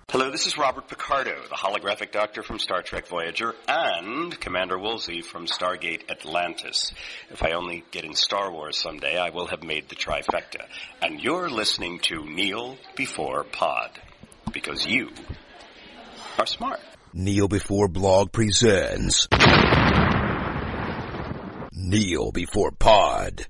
Hello, this is Robert Picardo, the holographic doctor from Star Trek Voyager, and Commander Woolsey from Stargate Atlantis. If I only get in Star Wars someday, I will have made the trifecta. And you're listening to Kneel Before Pod, because you are smart. Kneel Before Blog presents Kneel Before Pod.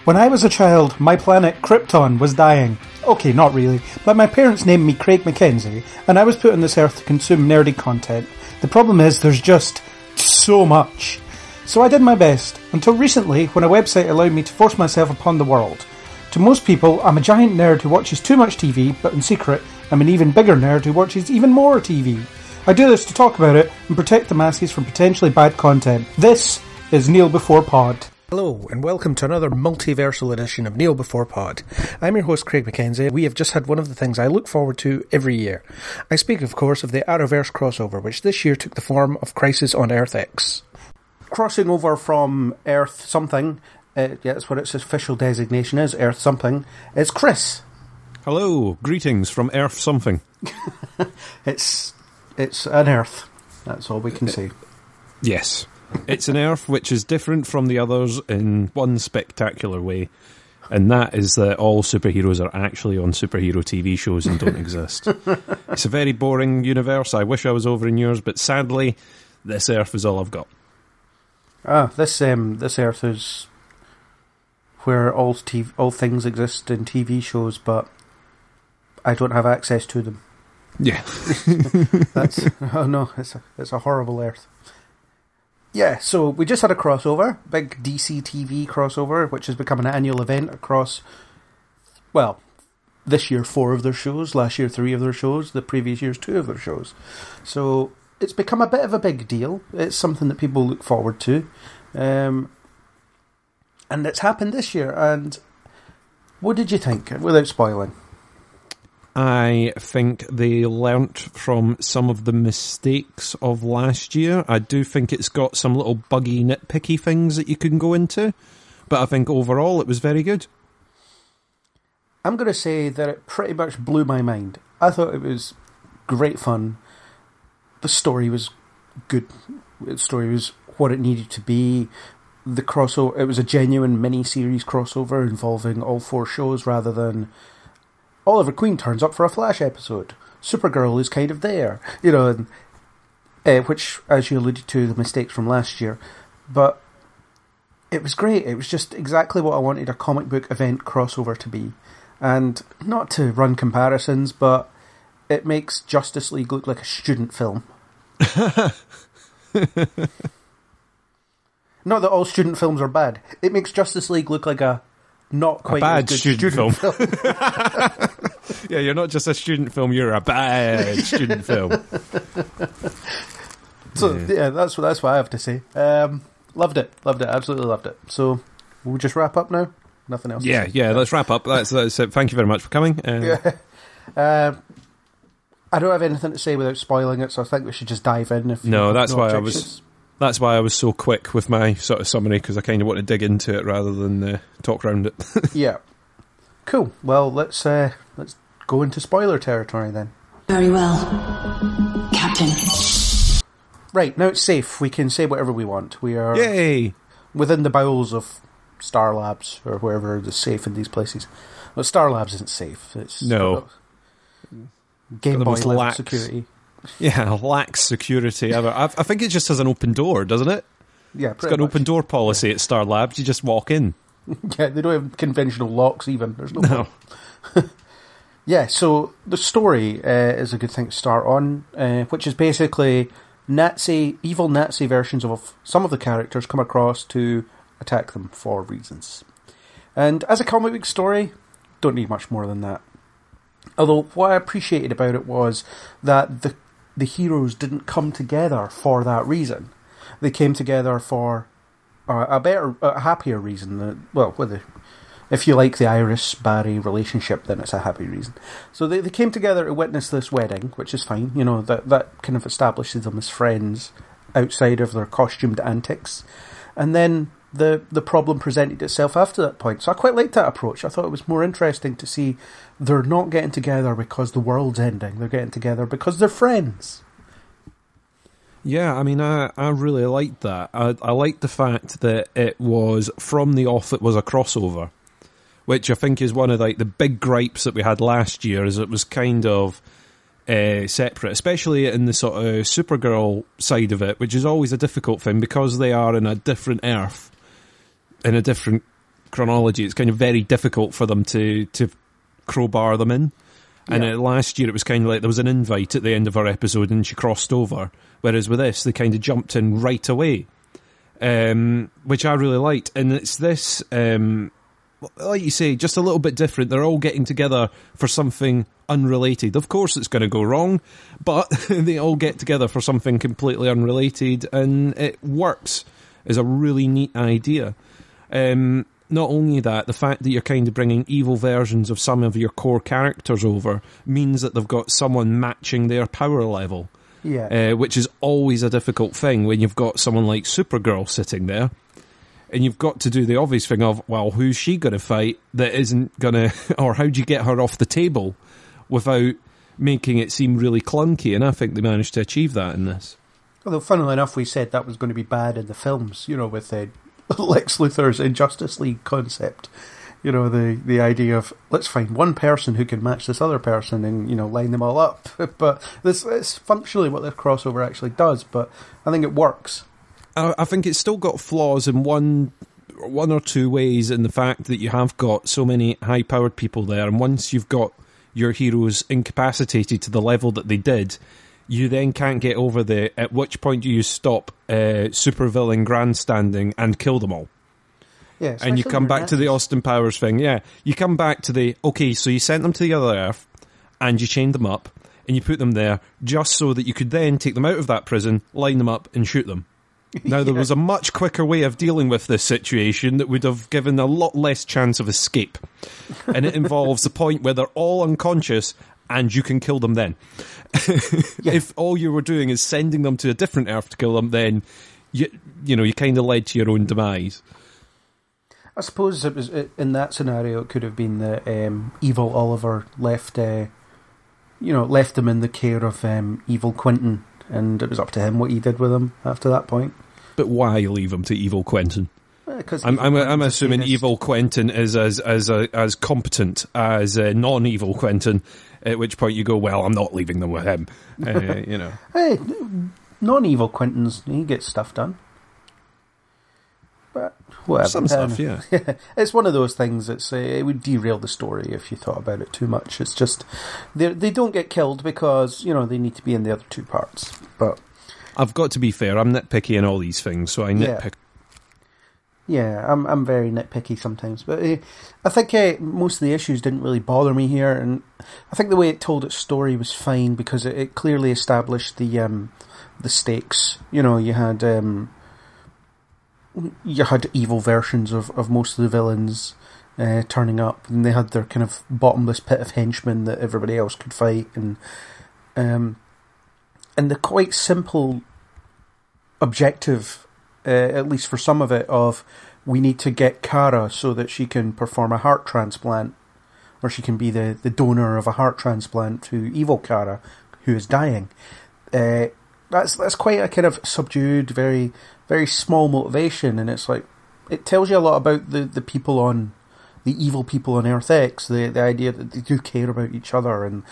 When I was a child, my planet Krypton was dying. Okay, not really, but my parents named me Craig Mackenzie, and I was put on this earth to consume nerdy content. The problem is, there's just so much. So I did my best, until recently, when a website allowed me to force myself upon the world. To most people, I'm a giant nerd who watches too much TV, but in secret, I'm an even bigger nerd who watches even more TV. I do this to talk about it and protect the masses from potentially bad content. This is Kneel Before Pod. Hello, and welcome to another multiversal edition of Kneel Before Pod. I'm your host, Craig Mackenzie. We have just had one of the things I look forward to every year. I speak, of course, of the Arrowverse crossover, which this year took the form of Crisis on Earth X. Crossing over from Earth something, that's what its official designation is, Earth something, is Chris. Hello, greetings from Earth something. It's an Earth, that's all we can say. Yes. It's an Earth which is different from the others in one spectacular way, and that is that all superheroes are actually on superhero TV shows and don't exist. It's a very boring universe. I wish I was over in yours, but sadly, this Earth is all I've got. This Earth is where all things exist in TV shows, but I don't have access to them. Yeah. It's a horrible Earth. Yeah, so we just had a crossover, big DC TV crossover, which has become an annual event across, well, this year 4 of their shows, last year 3 of their shows, the previous years 2 of their shows. So it's become a bit of a big deal. It's something that people look forward to. And it's happened this year. And what did you think, without spoiling? I think they learnt from some of the mistakes of last year. I do think it's got some little buggy, nitpicky things that you can go into, but I think overall it was very good. I'm going to say that it pretty much blew my mind. I thought it was great fun. The story was good. The story was what it needed to be. The crossover, it was a genuine mini-series crossover involving all 4 shows rather than Oliver Queen turns up for a Flash episode. Supergirl is kind of there, which, as you alluded to, the mistakes from last year. But it was great. It was just exactly what I wanted a comic book event crossover to be. And not to run comparisons, but it makes Justice League look like a student film. Not that all student films are bad. It makes Justice League look like a not quite bad as good student film. Yeah, you're not just a student film, you're a bad student film. So, yeah, that's what I have to say. Loved it, absolutely loved it. So, we'll just wrap up now? Nothing else? Yeah, let's wrap up. That's it. Thank you very much for coming. I don't have anything to say without spoiling it, so I think we should just dive in. That's why I was so quick with my sort of summary, because I kind of want to dig into it rather than talk around it. Yeah. Cool. Well, let's go into spoiler territory then. Very well, Captain. Right, now it's safe. We can say whatever we want. We are Yay! Within the bowels of Star Labs, or wherever is safe in these places. Well, Star Labs isn't safe. It's no. Game Boy level security. Yeah, lax security ever. I think it just has an open door, doesn't it? Yeah, it's got an open door policy at Star Labs. You just walk in. Yeah, they don't have conventional locks even. There's no. Yeah, so the story is a good thing to start on, which is basically evil Nazi versions of some of the characters come across to attack them for reasons. And as a comic book story, don't need much more than that. Although what I appreciated about it was that the heroes didn't come together for that reason. They came together for a happier reason. If you like the Iris-Barry relationship, then it's a happy reason. So they came together to witness this wedding, which is fine. That kind of establishes them as friends outside of their costumed antics. And then the problem presented itself after that point. So I quite liked that approach. I thought it was more interesting to see they're not getting together because the world's ending. They're getting together because they're friends. Yeah, I mean, I really liked that. I liked the fact that it was, from the off, it was a crossover, which I think is one of the big gripes that we had last year, is it was kind of separate, especially in the sort of Supergirl side of it, which is always a difficult thing because they are in a different Earth, in a different chronology. It's kind of very difficult for them to crowbar them in. And last year it was kind of like there was an invite at the end of our episode and she crossed over. Whereas with this, they kind of jumped in right away, which I really liked. And it's this, like you say, just a little bit different. They're all getting together for something unrelated. Of course it's going to go wrong, but they all get together for something completely unrelated, and it works. Is a really neat idea. Not only that, the fact that you're kind of bringing evil versions of some of your core characters over means that they've got someone matching their power level. Yeah. Which is always a difficult thing when you've got someone like Supergirl sitting there, and you've got to do the obvious thing of, well, who's she going to fight that isn't going to, or how do you get her off the table without making it seem really clunky? And I think they managed to achieve that in this. Although, funnily enough, we said that was going to be bad in the films, with Lex Luthor's Injustice League concept. The idea of, let's find one person who can match this other person and, line them all up. But this is functionally what this crossover actually does, but I think it works. I think it's still got flaws in one or two ways, in the fact that you have got so many high-powered people there, and once you've got your heroes incapacitated to the level that they did, you then can't get over at which point do you stop supervillain grandstanding and kill them all. Yeah, and you come back to the Austin Powers thing. Yeah, you come back to so you sent them to the other Earth, and you chained them up, and you put them there just so that you could then take them out of that prison, line them up, and shoot them. Now, there was a much quicker way of dealing with this situation that would have given a lot less chance of escape. And it involves the point where they're all unconscious and you can kill them then. If all you were doing is sending them to a different Earth to kill them, then you kind of led to your own demise. I suppose it was in that scenario. It could have been that evil Oliver left them in the care of evil Quentin, and it was up to him what he did with them after that point. But why leave them to evil Quentin? I'm assuming evil Quentin is as competent as non-evil Quentin. At which point you go, well, I'm not leaving them with him. Hey, non-evil Quentin's, he gets stuff done. But whatever. Some stuff, yeah. It's one of those things that's it would derail the story if you thought about it too much. It's just they don't get killed because they need to be in the other two parts. But I've got to be fair. I'm nitpicky in all these things, so I nitpick. Yeah, I'm very nitpicky sometimes, but I think most of the issues didn't really bother me here, and I think the way it told its story was fine because it clearly established the stakes. You had evil versions of most of the villains turning up, and they had their kind of bottomless pit of henchmen that everybody else could fight, and the quite simple objective, at least for some of it, of we need to get Kara so that she can perform a heart transplant, or she can be the donor of a heart transplant to evil Kara, who is dying. That's quite a kind of subdued, very, very small motivation, and it's like, it tells you a lot about the people the evil people on Earth X, the idea that they do care about each other and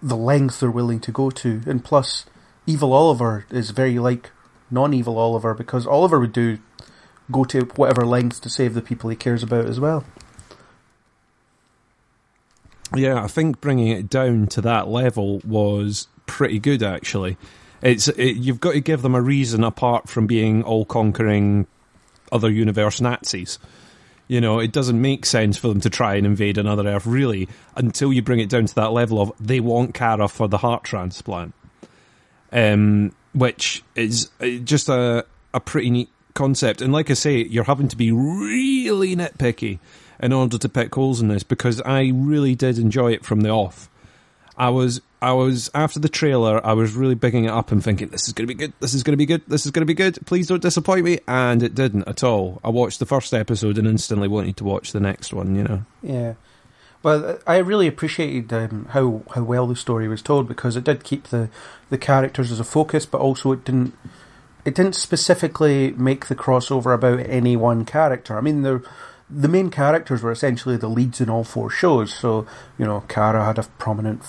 the length they're willing to go to. And plus, evil Oliver is very like non-evil Oliver, because Oliver would go to whatever lengths to save the people he cares about as well. Yeah, I think bringing it down to that level was pretty good, actually. You've got to give them a reason apart from being all-conquering other universe Nazis. It doesn't make sense for them to try and invade another Earth, really, until you bring it down to that level of they want Kara for the heart transplant. Which is just a pretty neat concept. And like I say, you're having to be really nitpicky in order to pick holes in this, because I really did enjoy it from the off. I was I was, after the trailer, I was really bigging it up and thinking, this is going to be good, this is going to be good, this is going to be good, please don't disappoint me, and it didn't at all. I watched the first episode and instantly wanted to watch the next one, you know. Yeah. Well, I really appreciated how well the story was told, because it did keep the characters as a focus, but also it didn't specifically make the crossover about any one character. I mean, the main characters were essentially the leads in all 4 shows, so, you know, Kara had a prominent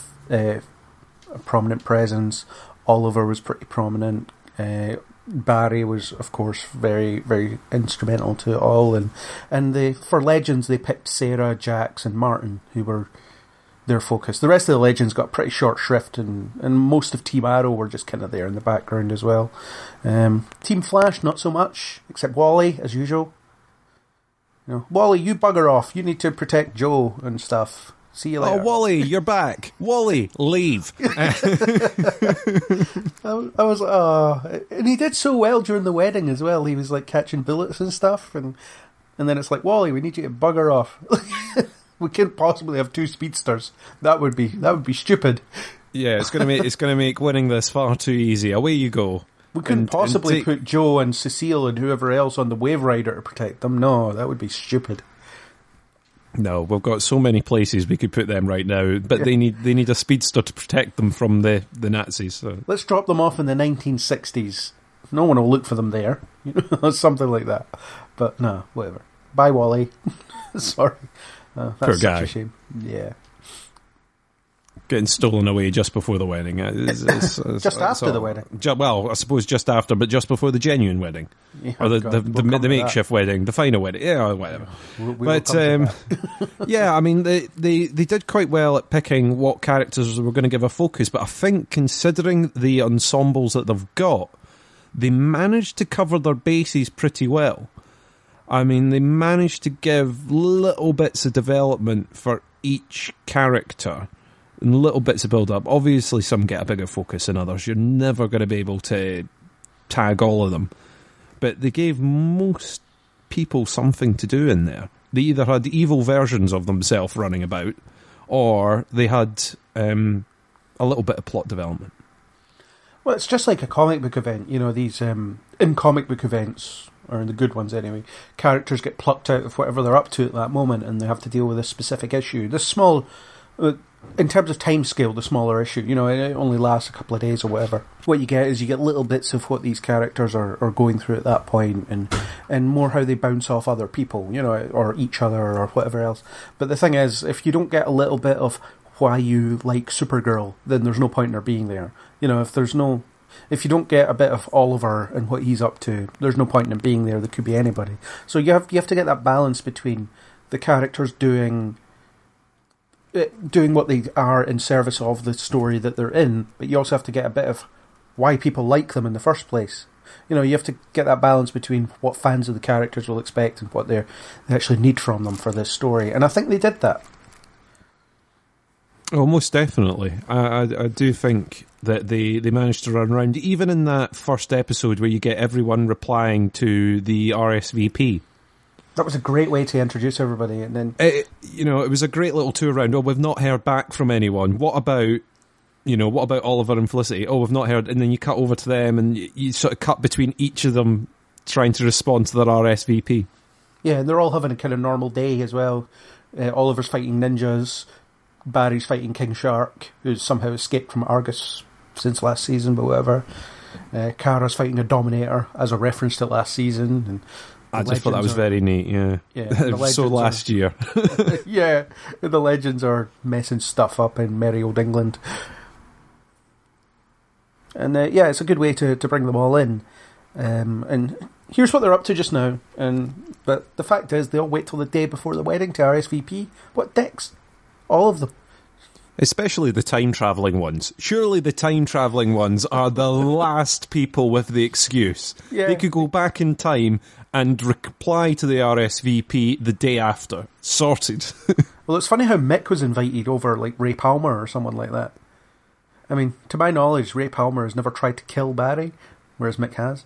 presence, Oliver was pretty prominent, Barry was, of course, very, very instrumental to it all, and for Legends they picked Sarah, Jax and Martin, who were their focus. The rest of the Legends got pretty short shrift, and most of Team Arrow were just kind of there in the background as well. Team Flash, not so much, except Wally, as usual. You know, Wally, you bugger off, you need to protect Joe and stuff. See you later. Oh, Wally, you're back. Wally, leave. I was like, oh. And he did so well during the wedding as well. He was like catching bullets and stuff, and then it's like, Wally, we need you to bugger off. We can't possibly have 2 speedsters. That would be stupid. Yeah, it's gonna make winning this far too easy. Away you go. We couldn't possibly put Joe and Cecile and whoever else on the Wave Rider to protect them. No, that would be stupid. No, we've got so many places we could put them right now, but they need a speedster to protect them from the Nazis. So. Let's drop them off in the 1960s. No one will look for them there. Something like that. But no, whatever. Bye, Wally. Sorry. That's Poor guy. such a shame. Yeah. Getting stolen away just before the wedding. Just after the wedding. Well, I suppose just after, but just before the genuine wedding. Yeah, or the makeshift wedding, the final wedding. Yeah, whatever. But, yeah, I mean, they did quite well at picking what characters were going to give a focus, but I think considering the ensembles that they've got, they managed to cover their bases pretty well. I mean, they managed to give little bits of development for each character and little bits of build-up. Obviously, some get a bigger focus than others. You're never going to be able to tag all of them. But they gave most people something to do in there. They either had evil versions of themselves running about, or they had a little bit of plot development. Well, it's just like a comic book event. You know, these in comic book events, or in the good ones anyway, characters get plucked out of whatever they're up to at that moment, and they have to deal with a specific issue. This small, in terms of time scale, the smaller issue, you know, it only lasts a couple of days or whatever. What you get is you get little bits of what these characters are going through at that point, and more how they bounce off other people, you know, or each other or whatever else. But the thing is, if you don't get a little bit of why you like Supergirl, then there's no point in her being there. You know, if you don't get a bit of Oliver and what he's up to, there's no point in him being there. There could be anybody. So you have to get that balance between the characters doing what they are in service of the story that they're in, but you also have to get a bit of why people like them in the first place. You know, you have to get that balance between what fans of the characters will expect and what they actually need from them for this story. And I think they did that. Oh, most definitely. I do think that they managed to run around, even in that first episode where you get everyone replying to the RSVP. That was a great way to introduce everybody, and then it was a great little tour around. Oh, we've not heard back from anyone. What about Oliver and Felicity? Oh, we've not heard. And then you cut over to them, and you sort of cut between each of them trying to respond to their RSVP. Yeah, and they're all having a kind of normal day as well. Oliver's fighting ninjas. Barry's fighting King Shark, who's somehow escaped from Argus since last season, but whatever. Kara's fighting a Dominator as a reference to last season. And I just thought that was very neat, yeah. It was so last year. Yeah, the Legends are messing stuff up in merry old England. And it's a good way to bring them all in. And here's what they're up to just now. But the fact is, they all wait till the day before the wedding to RSVP. What dicks? All of them. Especially the time-travelling ones. Surely the time-travelling ones are the last people with the excuse. Yeah. They could go back in time and reply to the RSVP the day after. Sorted. Well, it's funny how Mick was invited over, like Ray Palmer or someone like that. I mean, to my knowledge, Ray Palmer has never tried to kill Barry, whereas Mick has.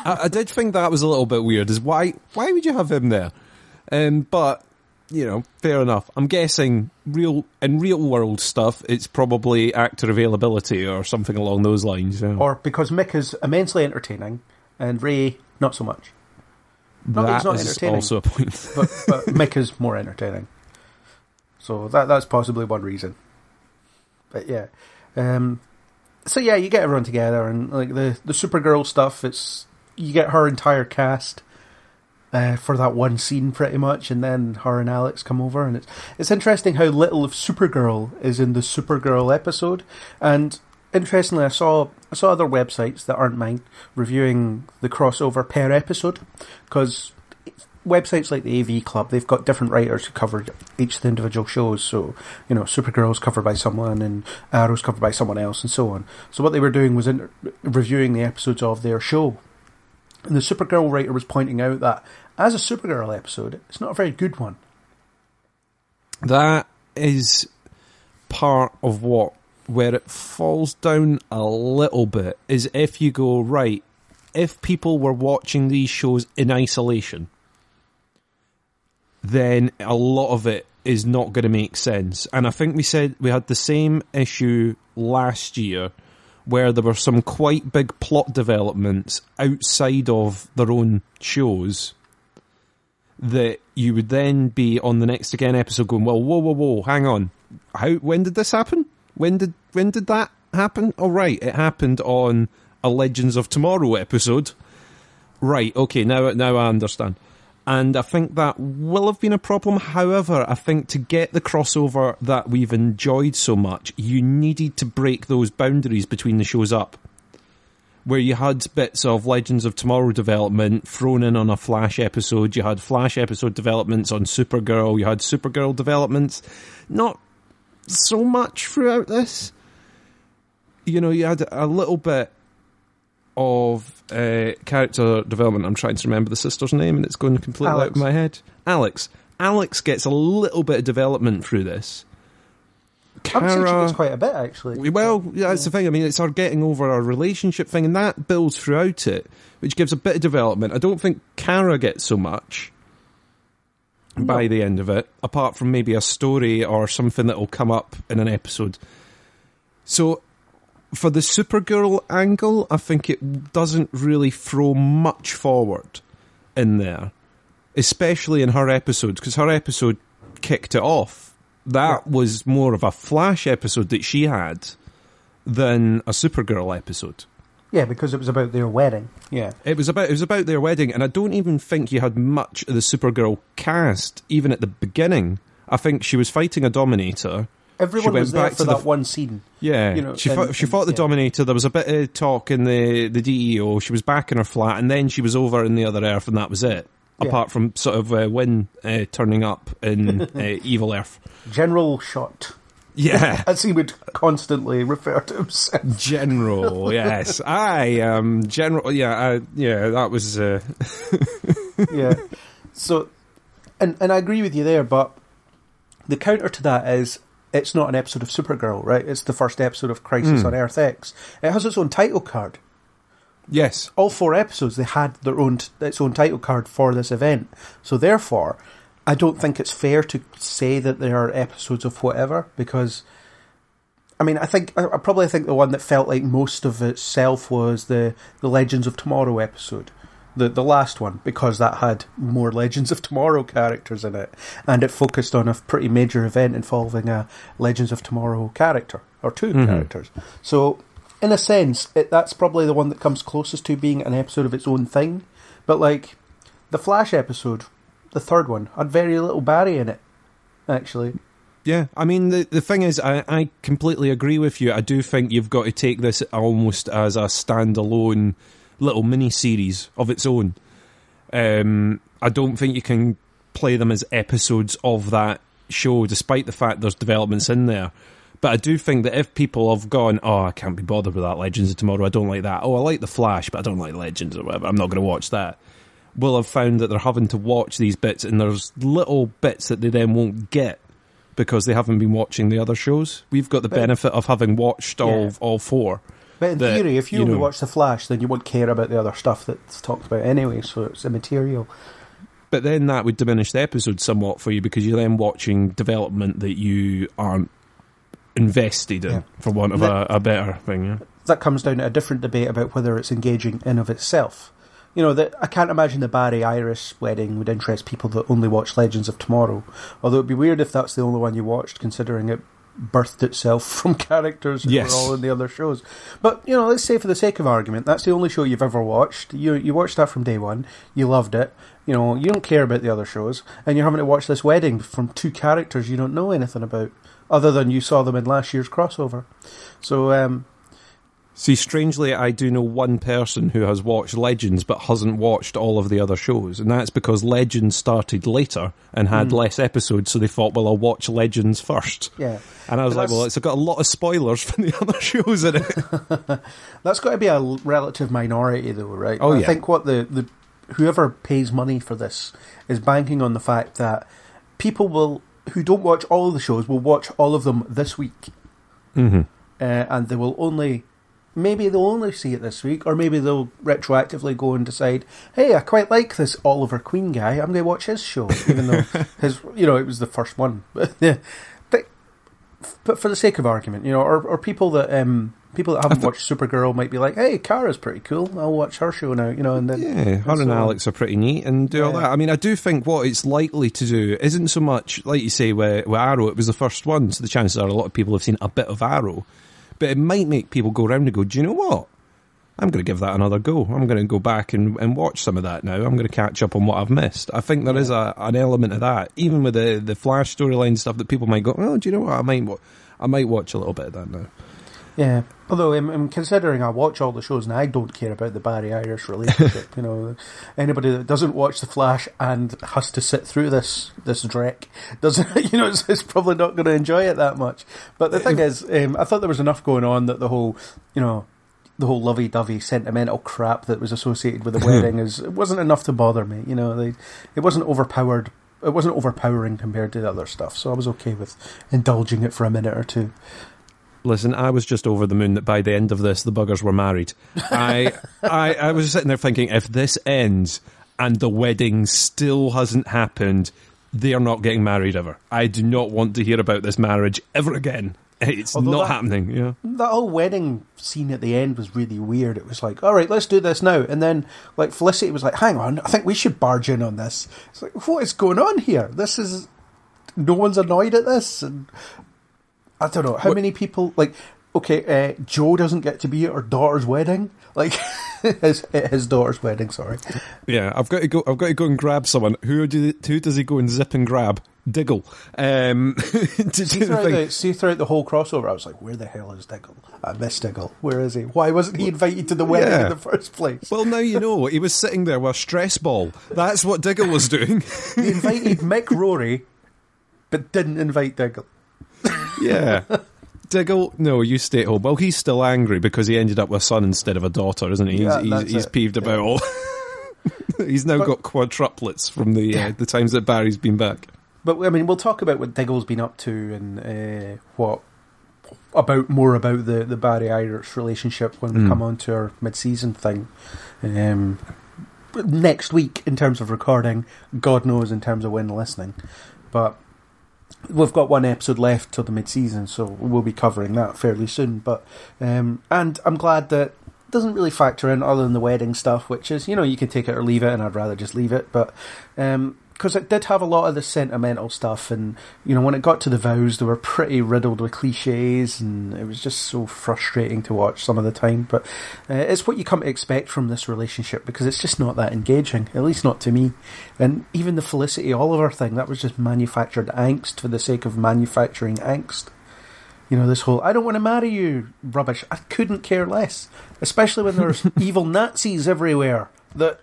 I did think that was a little bit weird. Why would you have him there? But fair enough. I'm guessing in real world stuff, it's probably actor availability or something along those lines. Yeah. Or because Mick is immensely entertaining and Ray not so much. Not that he's not entertaining, also a point. but Mick is more entertaining. So that's possibly one reason. But yeah. So yeah, you get everyone together and like the Supergirl stuff, you get her entire cast for that one scene pretty much, and then her and Alex come over, and it's interesting how little of Supergirl is in the Supergirl episode. And interestingly, I saw other websites that aren't mine reviewing the crossover per episode, because websites like the AV Club, they've got different writers who cover each of the individual shows. So, Supergirl's covered by someone and Arrow's covered by someone else and so on. So what they were doing was reviewing the episodes of their show. And the Supergirl writer was pointing out that as a Supergirl episode, it's not a very good one. That is part of where it falls down a little bit, is if you go, right, if people were watching these shows in isolation, then a lot of it is not going to make sense. And I think we said we had the same issue last year, where there were some quite big plot developments outside of their own shows that you would then be on the Next Again episode going, well, whoa, hang on. When did this happen? When did that happen? Oh, right, it happened on a Legends of Tomorrow episode. Right, okay, now I understand. And I think that will have been a problem. However, I think to get the crossover that we've enjoyed so much, you needed to break those boundaries between the shows up. Where you had bits of Legends of Tomorrow development thrown in on a Flash episode, you had Flash episode developments on Supergirl, you had Supergirl developments. Not so much throughout this. You had a little bit of character development. I'm trying to remember the sister's name and it's going completely out of my head. Alex gets a little bit of development through this. I would say she gets quite a bit, actually. Well, yeah, that's the thing. I mean, it's her getting over our relationship thing, and that builds throughout it, which gives a bit of development. I don't think Kara gets so much by the end of it, apart from maybe a story or something that will come up in an episode. So for the Supergirl angle, I think it doesn't really throw much forward in there, especially in her episode, because her episode kicked it off. That was more of a Flash episode that she had than a Supergirl episode. Yeah, because it was about their wedding. Yeah, it was about their wedding, and I don't even think you had much of the Supergirl cast even at the beginning. I think she was fighting a Dominator. Everyone was there for that one scene. Yeah, she fought the Dominator. There was a bit of talk in the DEO. She was back in her flat, and then she was over in the other Earth, and that was it. Yeah. Apart from sort of Wynn turning up in Evil Earth. General Shot. Yeah. As he would constantly refer to himself. General, yes. General, yeah, that was... Yeah. So, and I agree with you there, but the counter to that is it's not an episode of Supergirl, right? It's the first episode of Crisis on Earth X. It has its own title card. Yes. All 4 episodes, they had its own title card for this event. So therefore, I don't think it's fair to say that they are episodes of whatever, because, I mean, I probably think the one that felt like most of itself was the Legends of Tomorrow episode. The last one, because that had more Legends of Tomorrow characters in it, and it focused on a pretty major event involving a Legends of Tomorrow character, or 2 characters. So, in a sense, that's probably the one that comes closest to being an episode of its own thing. But, like, the Flash episode, the 3rd one, had very little Barry in it, actually. Yeah, I mean, the thing is, I completely agree with you. I do think you've got to take this almost as a standalone little mini-series of its own. I don't think you can play them as episodes of that show, despite the fact there's developments in there. But I do think that if people have gone, I can't be bothered with that Legends of Tomorrow, I don't like that. I like The Flash, but I don't like Legends or whatever, I'm not going to watch that. Will have found that they're having to watch these bits, and there's little bits that they then won't get because they haven't been watching the other shows. We've got the benefit of having watched all 4. But in theory, if you only watch The Flash, then you won't care about the other stuff that's talked about anyway, so it's immaterial. But then that would diminish the episode somewhat for you because you're then watching development that you aren't invested in, for want of a better thing. Yeah? That comes down to a different debate about whether it's engaging in of itself. You know, I can't imagine the Barry Iris wedding would interest people that only watch Legends of Tomorrow. Although it'd be weird if that's the only one you watched, considering it birthed itself from characters who were all in the other shows. But, you know, let's say for the sake of argument, that's the only show you've ever watched. You watched that from day one. You loved it. You know, you don't care about the other shows. And you're having to watch this wedding from two characters you don't know anything about, other than you saw them in last year's crossover. So, see, strangely, I do know one person who has watched Legends but hasn't watched all of the other shows, and that's because Legends started later and had less episodes, so they thought, well, I'll watch Legends first. Yeah. And I was like, well, it's got a lot of spoilers from the other shows in it. That's got to be a relative minority, though, right? Oh, I think what the whoever pays money for this is banking on the fact that people who don't watch all of the shows will watch all of them this week. Mm-hmm. And they will only... Maybe they'll only see it this week, or maybe they'll retroactively go and decide, hey, I quite like this Oliver Queen guy, I'm going to watch his show, even though it was the first one. But for the sake of argument, you know, or people that haven't watched Supergirl might be like, hey, Kara's pretty cool, I'll watch her show now, you know, and then... Yeah, her and Alex are pretty neat and do all that. I mean, I do think what it's likely to do isn't so much, like you say, with Arrow, it was the first one, so the chances are a lot of people have seen a bit of Arrow. But it might make people go round and go, do you know what? I'm going to give that another go. I'm going to go back and watch some of that now. I'm going to catch up on what I've missed. I think there is an element of that, even with the Flash storyline stuff, that people might go, oh, do you know what? I might watch a little bit of that now. Yeah, although I'm considering I watch all the shows and I don't care about the Barry Iris relationship. You know, anybody that doesn't watch the Flash and has to sit through this dreck doesn't. You know, it's probably not going to enjoy it that much. But the thing is, I thought there was enough going on that the whole lovey-dovey sentimental crap that was associated with the wedding it wasn't enough to bother me. You know, it wasn't overpowered. It wasn't overpowering compared to the other stuff, so I was okay with indulging it for a minute or two. Listen, I was just over the moon that by the end of this, the buggers were married. I was sitting there thinking, if this ends and the wedding still hasn't happened, they are not getting married ever. I do not want to hear about this marriage ever again. It's not happening. Yeah, that whole wedding scene at the end was really weird. It was like, all right, let's do this now. And then, like, Felicity was like, hang on, I think we should barge in on this. It's like, what is going on here? No one's annoyed at this. And I don't know how many people, like, okay, Joe doesn't get to be at her daughter's wedding, like his daughter's wedding. Sorry. Yeah, I've got to go and grab someone. Who does he go and zip and grab? Diggle. See, throughout the whole crossover, I was like, where the hell is Diggle? I miss Diggle. Where is he? Why wasn't he invited to the wedding in the first place? Well, now you know. He was sitting there with a stress ball. That's what Diggle was doing. He invited Mick Rory, but didn't invite Diggle. Yeah. Diggle, no, you stay at home. Well, he's still angry because he ended up with a son instead of a daughter, isn't he? He's peeved about all. He's now got quadruplets from the times that Barry's been back. But, I mean, we'll talk about what Diggle's been up to and more about the Barry Iris relationship when we come on to our mid-season thing. Next week, in terms of recording, God knows in terms of when listening. But we've got one episode left till the mid-season, so we'll be covering that fairly soon. But and I'm glad that it doesn't really factor in other than the wedding stuff, which is, you know, you can take it or leave it, and I'd rather just leave it. But because it did have a lot of the sentimental stuff, and, you know, when it got to the vows, they were pretty riddled with cliches, and it was just so frustrating to watch some of the time. But it's what you come to expect from this relationship, because it's just not that engaging, at least not to me. And even the Felicity Oliver thing, that was just manufactured angst for the sake of manufacturing angst. You know, this whole, I don't want to marry you rubbish. I couldn't care less. Especially when there's evil Nazis everywhere that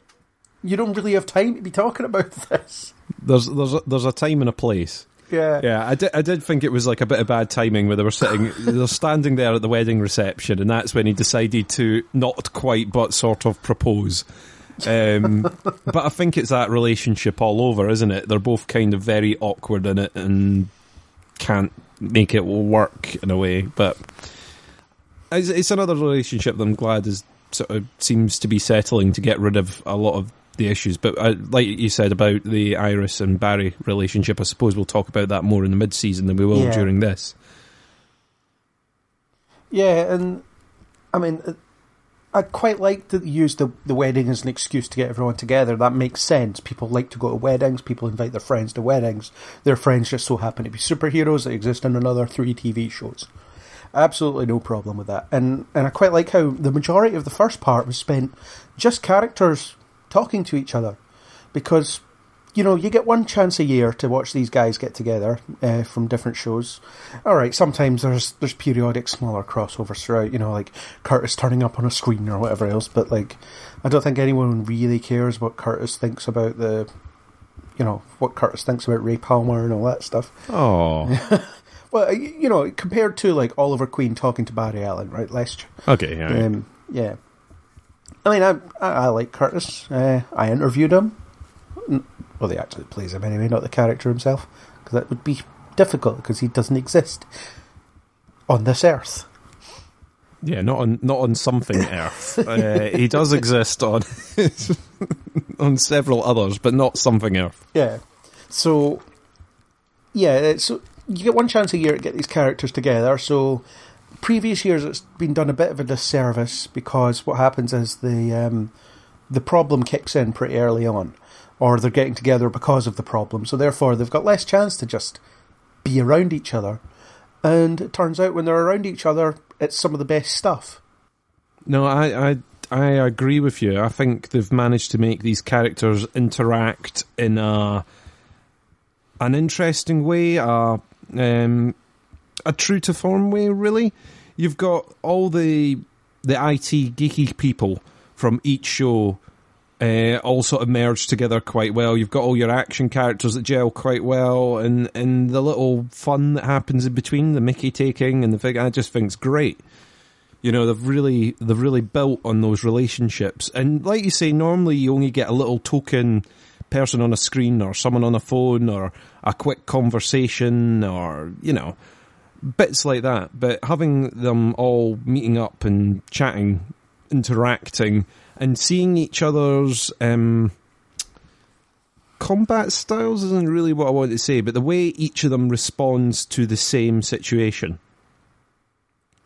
you don't really have time to be talking about this. There's a time and a place. Yeah. I did think it was like a bit of bad timing where they're standing there at the wedding reception, and that's when he decided to not quite but sort of propose. But I think it's that relationship all over, isn't it? They're both kind of very awkward in it and can't make it work in a way. But it's another relationship that I'm glad is sort of seems to be settling to get rid of a lot of the issues. But like you said about the Iris and Barry relationship, I suppose we'll talk about that more in the mid-season than we will during this. Yeah, and I mean, I quite like that they use the wedding as an excuse to get everyone together. That makes sense. People like to go to weddings. People invite their friends to weddings. Their friends just so happen to be superheroes that exist in another 3 TV shows. Absolutely no problem with that. And I quite like how the majority of the first part was spent just characters talking to each other. Because, you know, you get one chance a year to watch these guys get together from different shows. All right, sometimes there's periodic smaller crossovers throughout, you know, like Curtis turning up on a screen or whatever else. But, like, I don't think anyone really cares what Curtis thinks about what Curtis thinks about Ray Palmer and all that stuff. Oh. Well, you know, compared to, like, Oliver Queen talking to Barry Allen, right, last year. Okay, yeah. Yeah. I mean, I like Curtis. I interviewed him. Well, he actually plays him anyway, not the character himself. Because that would be difficult, because he doesn't exist on this Earth. Yeah, not on something Earth. He does exist on on several others, but not something Earth. Yeah. So, yeah, so you get one chance a year to get these characters together. So, previous years it's been done a bit of a disservice, because what happens is the problem kicks in pretty early on, or they're getting together because of the problem. So therefore, they've got less chance to just be around each other. And it turns out when they're around each other, it's some of the best stuff. No, I agree with you. I think they've managed to make these characters interact in an interesting way, a true to form way, really. You've got all the IT geeky people from each show all sort of merged together quite well. You've got all your action characters that gel quite well, and the little fun that happens in between, the Mickey taking and the thing, I just think it's great. You know, they've really built on those relationships. And like you say, normally you only get a little token person on a screen or someone on a phone or a quick conversation or, you know, bits like that. But having them all meeting up and chatting, interacting, and seeing each other's combat styles isn't really what I want to say, but the way each of them responds to the same situation.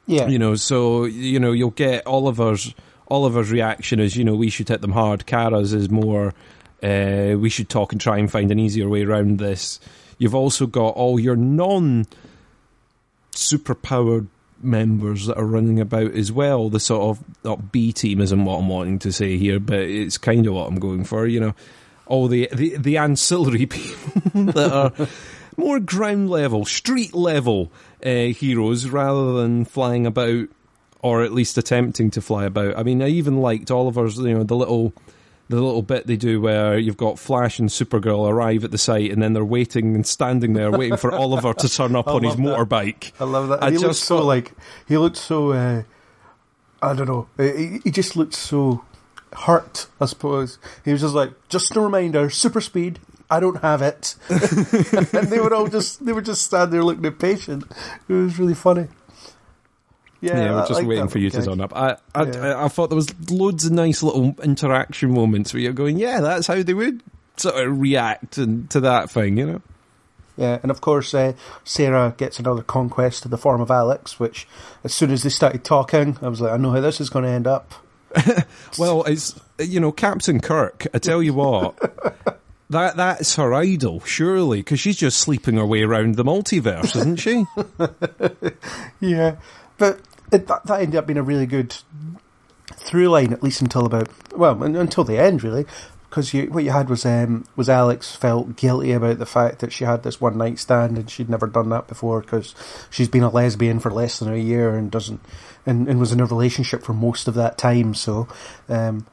Yeah. You know, so, you know, you'll get Oliver's reaction is, you know, we should hit them hard. Kara's is more, we should talk and try and find an easier way around this. You've also got all your non-superpowered members that are running about as well. The sort of, not B team isn't what I'm wanting to say here, but it's kind of what I'm going for, you know. All the ancillary people that are more ground level, street level heroes rather than flying about, or at least attempting to fly about. I mean, I even liked Oliver's, you know, the little bit they do where you've got Flash and Supergirl arrive at the site and then they're waiting and standing there waiting for Oliver to turn up on his motorbike. I love that. And he looked so, I don't know, he just looked so hurt, I suppose. He was just like, just a reminder, super speed, I don't have it. And they were just standing there looking impatient. It was really funny. Yeah, we're just waiting for you to turn up. I thought there was loads of nice little interaction moments where you're going, yeah, that's how they would sort of react to that thing, you know? Yeah, and of course, Sarah gets another conquest in the form of Alex, which, as soon as they started talking, I was like, I know how this is going to end up. Well, it's, you know, Captain Kirk, I tell you what, that's her idol, surely, because she's just sleeping her way around the multiverse, isn't she? Yeah, but that ended up being a really good through line, at least until until the end, really, because what you had was Alex felt guilty about the fact that she had this one night stand and she'd never done that before because she's been a lesbian for less than a year and was in a relationship for most of that time. So,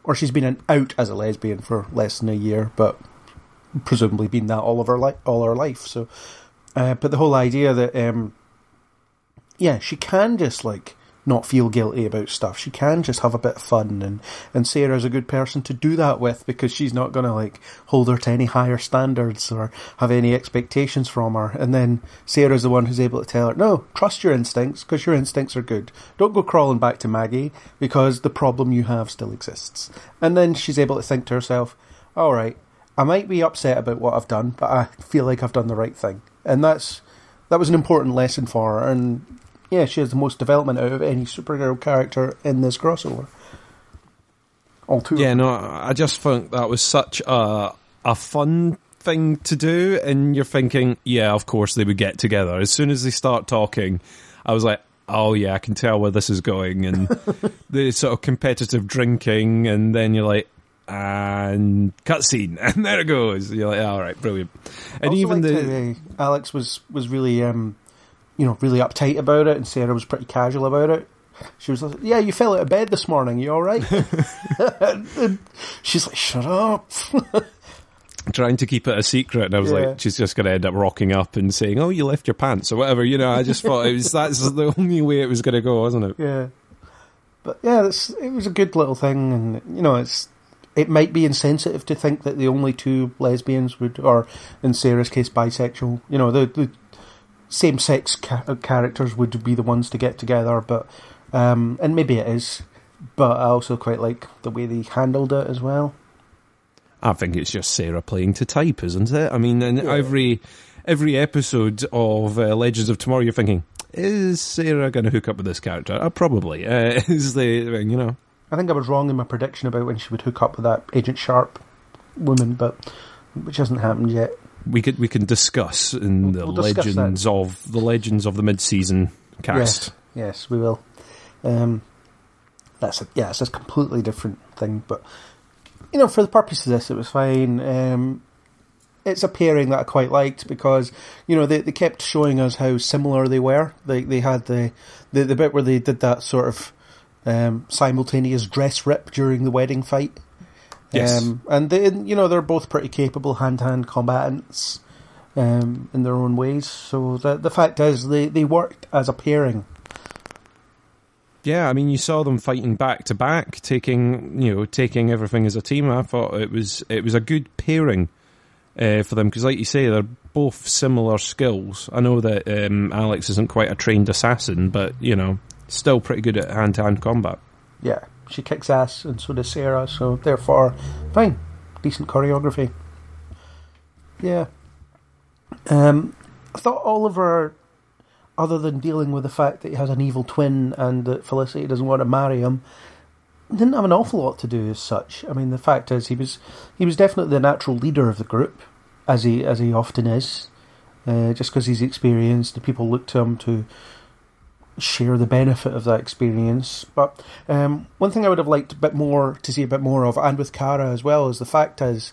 or she's been out as a lesbian for less than a year, but presumably been that all her life. So, but the whole idea that she can just not feel guilty about stuff. She can just have a bit of fun, and Sarah's a good person to do that with because she's not going to hold her to any higher standards or have any expectations from her. And then Sarah's the one who's able to tell her, no, trust your instincts because your instincts are good. Don't go crawling back to Maggie because the problem you have still exists. And then she's able to think to herself, all right, I might be upset about what I've done, but I feel like I've done the right thing. And that was an important lesson for her. And yeah, she has the most development out of any superhero character in this crossover. All two. Yeah, no, I just think that was such a fun thing to do, and you're thinking, yeah, of course they would get together. As soon as they start talking, I was like, oh yeah, I can tell where this is going, and the sort of competitive drinking, and then you're like, and cutscene, and there it goes. You're like, all right, brilliant. And also even liked how, Alex was really really uptight about it, and Sarah was pretty casual about it. She was like, yeah, you fell out of bed this morning, you alright? And she's like, shut up. Trying to keep it a secret, and I was like, she's just going to end up rocking up and saying, oh, you left your pants, or whatever, I just thought that's the only way it was going to go, wasn't it? Yeah. But yeah, it was a good little thing, and, it might be insensitive to think that the only two lesbians would, or in Sarah's case, bisexual, the same-sex characters would be the ones to get together, but and maybe it is, but I also quite like the way they handled it as well. I think it's just Sarah playing to type, isn't it? I mean, in every episode of Legends of Tomorrow, you're thinking, is Sarah going to hook up with this character? Probably. Is the, I think I was wrong in my prediction about when she would hook up with that Agent Sharp woman, but which hasn't happened yet. We can discuss in the legends of the mid-season cast. Yes, we will. It's a completely different thing, but for the purpose of this, it was fine. It's a pairing that I quite liked because they kept showing us how similar they were. They had the bit where they did that sort of simultaneous dress rip during the wedding fight. Yes. And they're both pretty capable hand-to-hand combatants in their own ways. So the fact is, they worked as a pairing. Yeah, I mean, you saw them fighting back to back, taking everything as a team. I thought it was a good pairing for them because, like you say, they're both similar skills. I know that Alex isn't quite a trained assassin, but still pretty good at hand-to-hand combat. Yeah, she kicks ass, and so does Sarah. So therefore, fine, decent choreography. Yeah, I thought Oliver, other than dealing with the fact that he has an evil twin and that Felicity doesn't want to marry him, didn't have an awful lot to do as such. I mean, the fact is, he was definitely the natural leader of the group, as he often is, just because he's experienced. The people look to him to share the benefit of that experience. But one thing I would have liked to see a bit more of, and with Kara as well, is the fact is,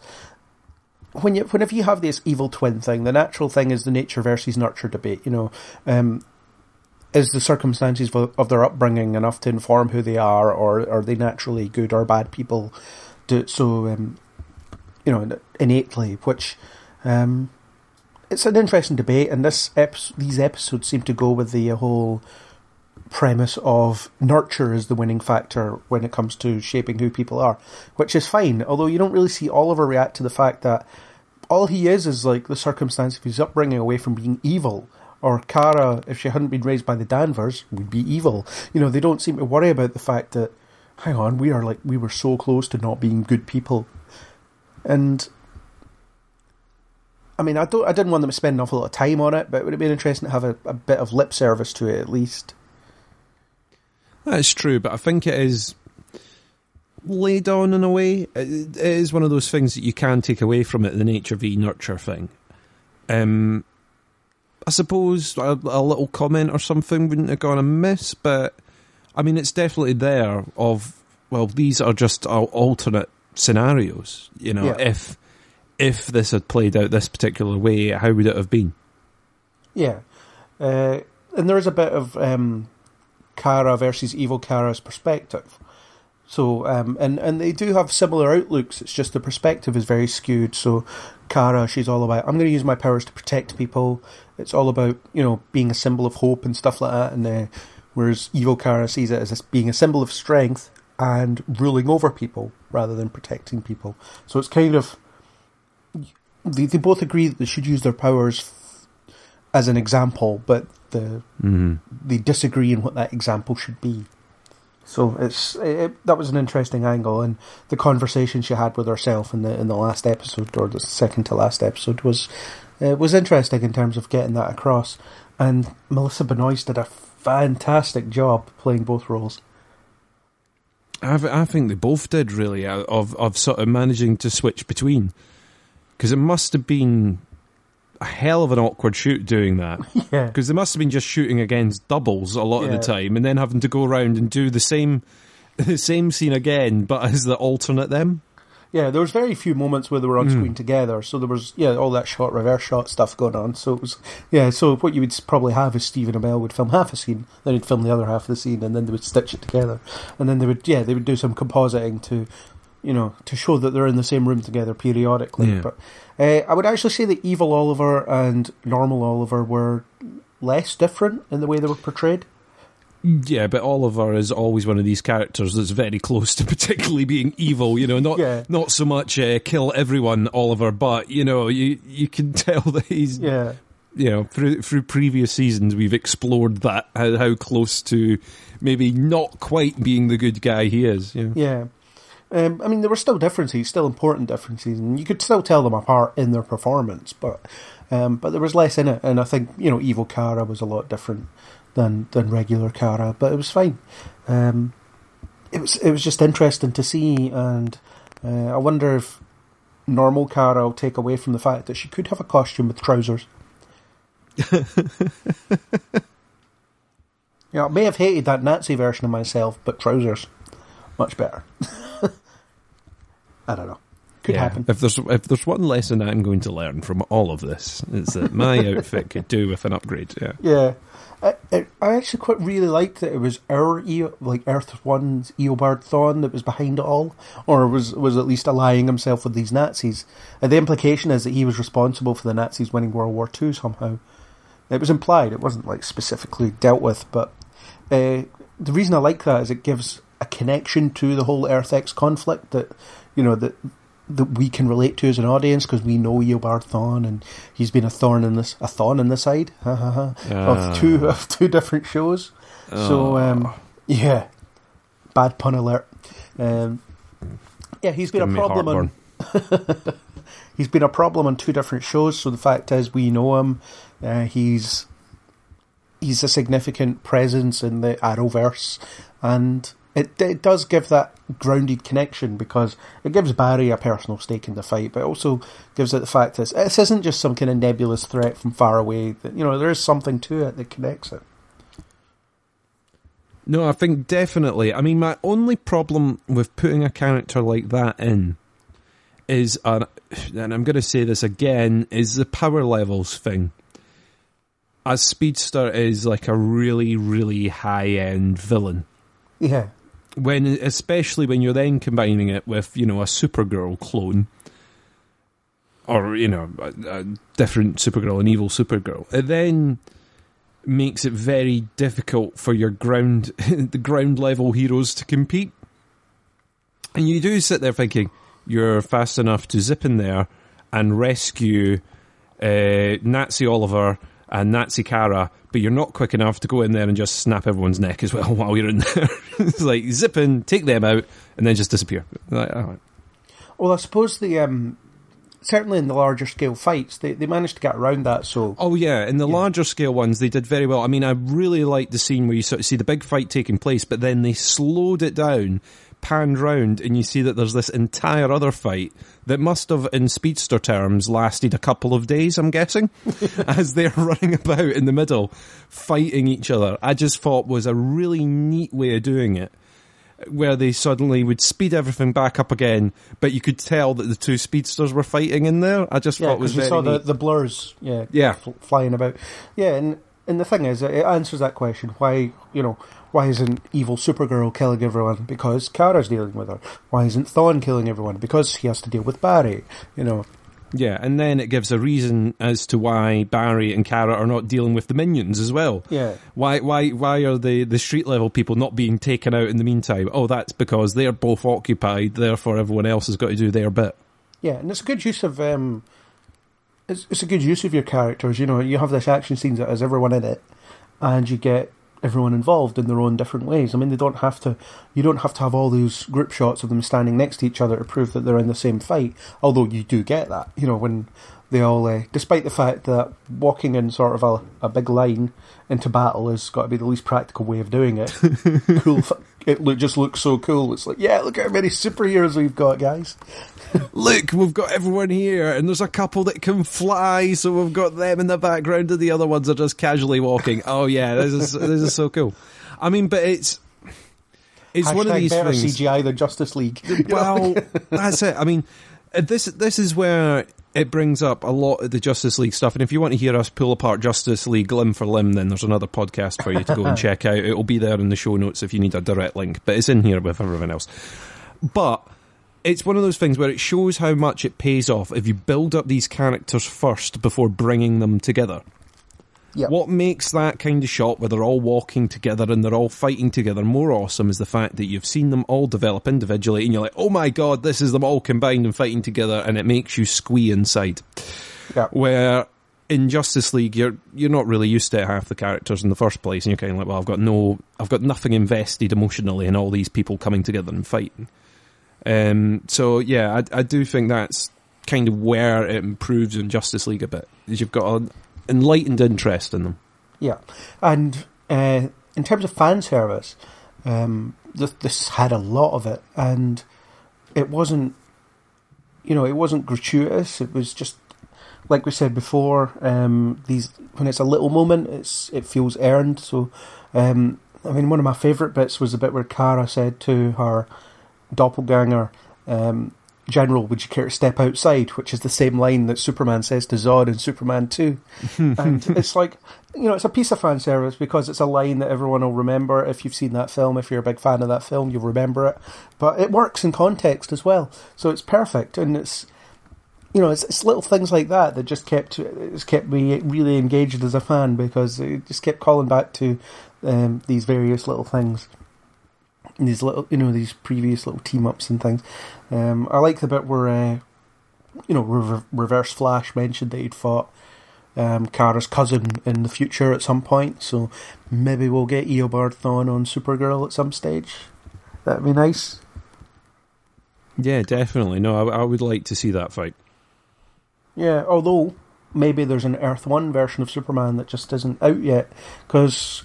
whenever you have this evil twin thing, the natural thing is the nature versus nurture debate. Is the circumstances of their upbringing enough to inform who they are, or are they naturally good or bad people? Innately, which it's an interesting debate, and these episodes seem to go with the whole premise of nurture is the winning factor when it comes to shaping who people are, which is fine, although you don't really see Oliver react to the fact that all he is like the circumstance of his upbringing away from being evil, or Kara, if she hadn't been raised by the Danvers, would be evil. They don't seem to worry about the fact that, hang on, we were so close to not being good people. And I mean, I didn't want them to spend an awful lot of time on it, but it would have been interesting to have a bit of lip service to it at least. That's true, but I think it is laid on in a way. It is one of those things that you can take away from it, the nature v nurture thing. I suppose a little comment or something wouldn't have gone amiss, but I mean, it's definitely there these are just alternate scenarios. If this had played out this particular way, how would it have been? Yeah. And there is a bit of Kara versus evil Kara's perspective. So, and they do have similar outlooks, it's just the perspective is very skewed. So Kara, she's all about, I'm going to use my powers to protect people. It's all about, being a symbol of hope and stuff like that. And whereas evil Kara sees it as being a symbol of strength and ruling over people rather than protecting people. So it's kind of, they both agree that they should use their powers as an example, but they disagree in what that example should be. So that was an interesting angle, and the conversation she had with herself in the last episode, or the second to last episode, was interesting in terms of getting that across. And Melissa Benoist did a fantastic job playing both roles. I think they both did, really, of sort of managing to switch between. Because it must have been a hell of an awkward shoot doing that. Yeah. Because they must have been just shooting against doubles a lot of the time, and then having to go around and do the same scene again, but as the alternate them. Yeah, there was very few moments where they were on screen together, so there was all that shot, reverse shot stuff going on. So it was so what you would probably have is Stephen Amell would film half a scene, then he'd film the other half of the scene, and then they would stitch it together, and then they would do some compositing to show that they're in the same room together periodically. Yeah. But I would actually say that Evil Oliver and Normal Oliver were less different in the way they were portrayed. Yeah, but Oliver is always one of these characters that's very close to particularly being evil, not so much kill everyone, Oliver, but, you can tell that he's, through previous seasons we've explored that, how close to maybe not quite being the good guy he is. Yeah. I mean, there were still differences, still important differences, and you could still tell them apart in their performance, but there was less in it, and I think, Evil Cara was a lot different than regular Cara, but it was fine. It was just interesting to see, and I wonder if normal Cara will take away from the fact that she could have a costume with trousers. I may have hated that Nazi version of myself, but trousers, much better. I don't know. Could happen. If there's one lesson I'm going to learn from all of this, it's that my outfit could do with an upgrade. Yeah. I actually quite really liked that it was our Earth 1's Eobard Thawne that was behind it all, or was at least allying himself with these Nazis. And the implication is that he was responsible for the Nazis winning World War II somehow. It was implied, it wasn't specifically dealt with, but the reason I like that is it gives a connection to the whole Earth X conflict that that we can relate to as an audience, because we know Eobard Thawne, and he's been a thorn in the side of two different shows. So bad pun alert. He's been a problem on he's been a problem on two different shows. So the fact is, we know him. He's a significant presence in the Arrowverse, and it does give that grounded connection, because it gives Barry a personal stake in the fight, but it also gives it the fact that this isn't just some kind of nebulous threat from far away, that there is something to it that connects it. No, I think definitely. I mean, my only problem with putting a character like that in is, and I'm going to say this again, is the power levels thing. As Speedster is like a really, really high-end villain. Yeah. Especially when you're then combining it with, a Supergirl clone, or, a different Supergirl, an evil Supergirl, it then makes it very difficult for your the ground level heroes to compete. And you do sit there thinking, you're fast enough to zip in there and rescue Nazi Oliver and Nazi Cara, but you're not quick enough to go in there and just snap everyone's neck as well while you're in there. It's like, zip in, take them out, and then just disappear. Like, all right. Well, I suppose certainly in the larger scale fights, they managed to get around that. So, oh yeah, in the larger scale ones, they did very well. I mean, I really liked the scene where you sort of see the big fight taking place, but then they slowed it down, panned round, and you see that there's this entire other fight that must have, in Speedster terms, lasted a couple of days, I'm guessing, as they're running about in the middle, fighting each other. I just thought was a really neat way of doing it, where they suddenly would speed everything back up again, but you could tell that the two Speedsters were fighting in there. I just thought it was very neat. You saw the blurs, flying about. Yeah, and the thing is, it answers that question. Why isn't evil Supergirl killing everyone? Because Kara's dealing with her. Why isn't Thawne killing everyone? Because he has to deal with Barry, Yeah, and then it gives a reason as to why Barry and Kara are not dealing with the minions as well. Yeah. Why are the street level people not being taken out in the meantime? Oh, that's because they're both occupied, therefore everyone else has got to do their bit. Yeah, and it's a good use of it's a good use of your characters. You have this action scenes that has everyone in it, and you get everyone involved in their own different ways. I mean, you don't have to have all these group shots of them standing next to each other to prove that they're in the same fight, although you do get that, when they all, despite the fact that walking in sort of a big line into battle has got to be the least practical way of doing it. Cool. Just looks so cool. It's like, yeah, look how many superheroes we've got, guys. Look, we've got everyone here, and there's a couple that can fly, so we've got them in the background, and the other ones are just casually walking. Oh yeah, this is so cool. I mean, but it's one of these better things. CGI than Justice League. Well, that's it. I mean, this is where it brings up a lot of the Justice League stuff, and if you want to hear us pull apart Justice League limb for limb, then there's another podcast for you to go and check out. It'll be there in the show notes if you need a direct link, but it's in here with everyone else. But it's one of those things where it shows how much it pays off if you build up these characters first before bringing them together. Yep. What makes that kind of shot where they're all walking together and they're all fighting together more awesome is the fact that you've seen them all develop individually and you're like, oh my god, this is them all combined and fighting together, and it makes you squee inside. Yep. Where in Justice League you're not really used to half the characters in the first place, and you're kind of like, well, I've got nothing invested emotionally in all these people coming together and fighting. So yeah, I do think that's kind of where it improves in Justice League a bit, is you've got an enlightened interest in them. Yeah, and in terms of fan service, this had a lot of it, and it wasn't gratuitous. It was just, like we said before, when it's a little moment, it feels earned. So, I mean, one of my favourite bits was the bit where Kara said to her doppelganger, General, would you care to step outside? Which is the same line that Superman says to Zod in Superman 2. And it's like, it's a piece of fan service because it's a line that everyone will remember. If you've seen that film, if you're a big fan of that film, you'll remember it. But it works in context as well. So it's perfect. And it's little things like that just kept me really engaged as a fan, because it just kept calling back to these various little things. These little, these previous little team-ups and things. I like the bit where, Reverse Flash mentioned that he'd fought Kara's cousin in the future at some point, so maybe we'll get Eobard on Supergirl at some stage. That'd be nice. Yeah, definitely. No, I would like to see that fight. Yeah, although maybe there's an Earth 1 version of Superman that just isn't out yet, because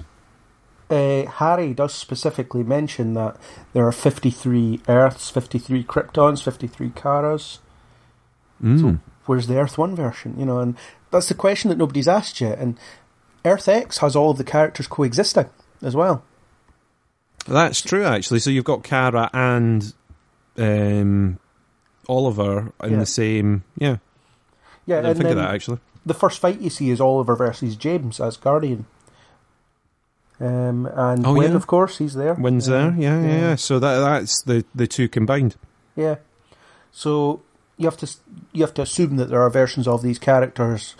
Harry does specifically mention that there are 53 Earths, 53 Kryptons, 53 Karas. So where's the Earth 1 version? And that's the question that nobody's asked yet. And Earth X has all of the characters coexisting as well. That's true, actually. So you've got Kara and Oliver in the same... Yeah. Yeah, I didn't think of that, actually. The first fight you see is Oliver versus James as Guardian. And Wynn, of course, he's there. Wynn's there, yeah. So that's the two combined. Yeah. So you have to assume that there are versions of these characters,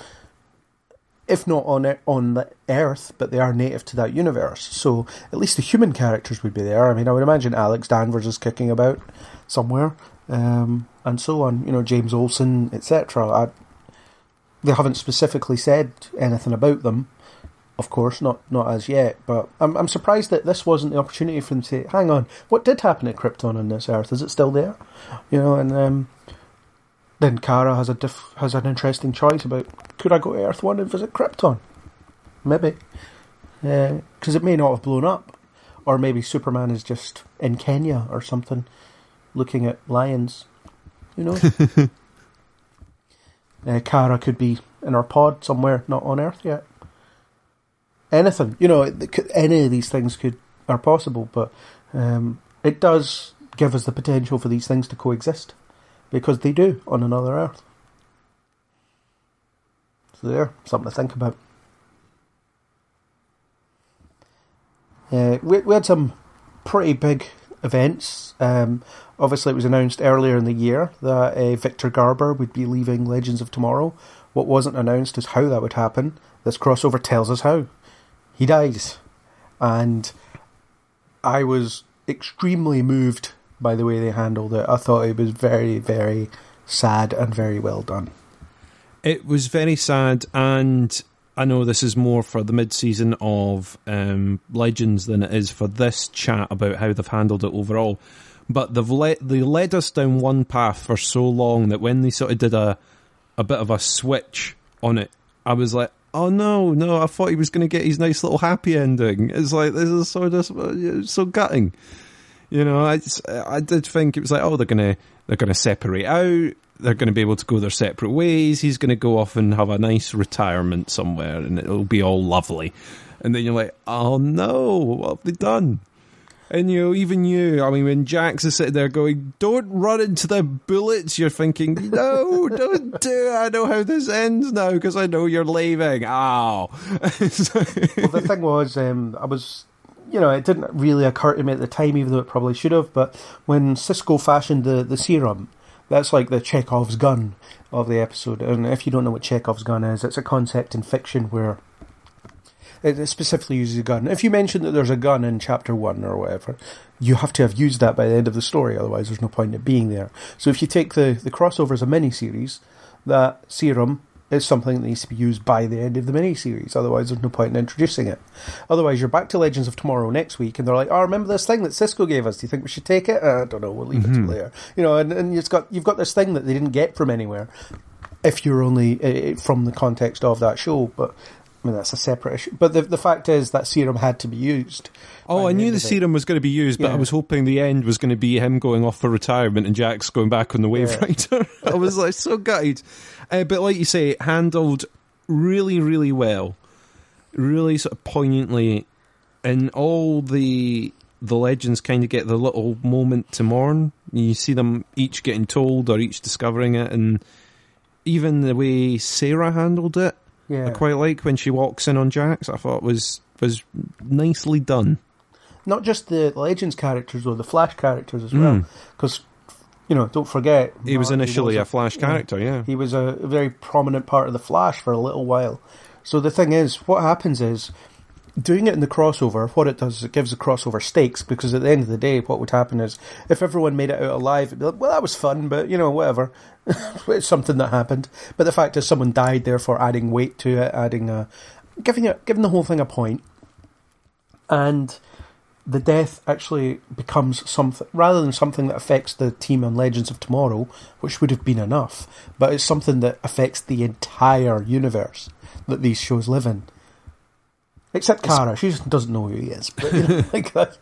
if not on the Earth, but they are native to that universe. So at least the human characters would be there. I mean, I would imagine Alex Danvers is kicking about somewhere, and so on. James Olsen, etc. They haven't specifically said anything about them. Of course, not as yet, but I'm surprised that this wasn't the opportunity for them to say, hang on, what did happen at Krypton on this Earth? Is it still there? And then Kara has an interesting choice about, could I go to Earth 1 and visit Krypton? Maybe. Because it may not have blown up. Or maybe Superman is just in Kenya or something, looking at lions. Kara could be in her pod somewhere, not on Earth yet. Anything, any of these things are possible, but it does give us the potential for these things to coexist, because they do on another Earth. So there, something to think about. We had some pretty big events. Obviously, it was announced earlier in the year that Victor Garber would be leaving Legends of Tomorrow. What wasn't announced is how that would happen. This crossover tells us how. He dies, and I was extremely moved by the way they handled it. I thought it was very, very sad and very well done. It was very sad, and I know this is more for the mid-season of Legends than it is for this chat about how they've handled it overall. But they led us down one path for so long that when they sort of did a bit of a switch on it, I was like, oh no, I thought he was going to get his nice little happy ending. It's like, this is so gutting. You know, I did think it was like, oh, they're gonna separate out. They're going to be able to go their separate ways. He's going to go off and have a nice retirement somewhere, and it'll be all lovely. And then you're like, oh no, what have they done? And even you, I mean, when Jax is sitting there going, don't run into the bullets, you're thinking, no, don't do it. I know how this ends now because I know you're leaving. Ow. Well, the thing was, I was, it didn't really occur to me at the time, even though it probably should have, but when Cisco fashioned the serum, that's like the Chekhov's gun of the episode. And if you don't know what Chekhov's gun is, it's a concept in fiction where it specifically uses a gun. If you mention that there's a gun in chapter 1 or whatever, you have to have used that by the end of the story, otherwise there's no point in it being there. So if you take the crossover as a mini-series, that serum is something that needs to be used by the end of the mini-series, otherwise there's no point in introducing it. Otherwise you're back to Legends of Tomorrow next week, and they're like, oh, remember this thing that Cisco gave us? Do you think we should take it? I don't know, we'll leave it till later. And you've got this thing that they didn't get from anywhere, if you're only from the context of that show, but I mean, that's a separate issue. But the fact is that serum had to be used. Oh, I knew the serum was going to be used, but I was hoping the end was going to be him going off for retirement and Jax going back on the Wave Rider. I was like so gutted. But like you say, handled really, really well. Really sort of poignantly. And all the legends kind of get the little moment to mourn. You see them each getting told or each discovering it. And even the way Sarah handled it, I quite like when she walks in on Jax. I thought was nicely done. Not just the Legends characters, though, the Flash characters as well. Because, don't forget... He was initially a Flash character, yeah. He was a very prominent part of the Flash for a little while. So the thing is, what happens is, doing it in the crossover, what it does is it gives the crossover stakes, because at the end of the day, what would happen is, if everyone made it out alive, it'd be like, well, that was fun, but, whatever. It's something that happened. But the fact is, someone died, therefore adding weight to it, giving the whole thing a point. And the death actually becomes something, rather than something that affects the team on Legends of Tomorrow, which would have been enough, but it's something that affects the entire universe that these shows live in. Except Kara, she just doesn't know who he is. But, like that.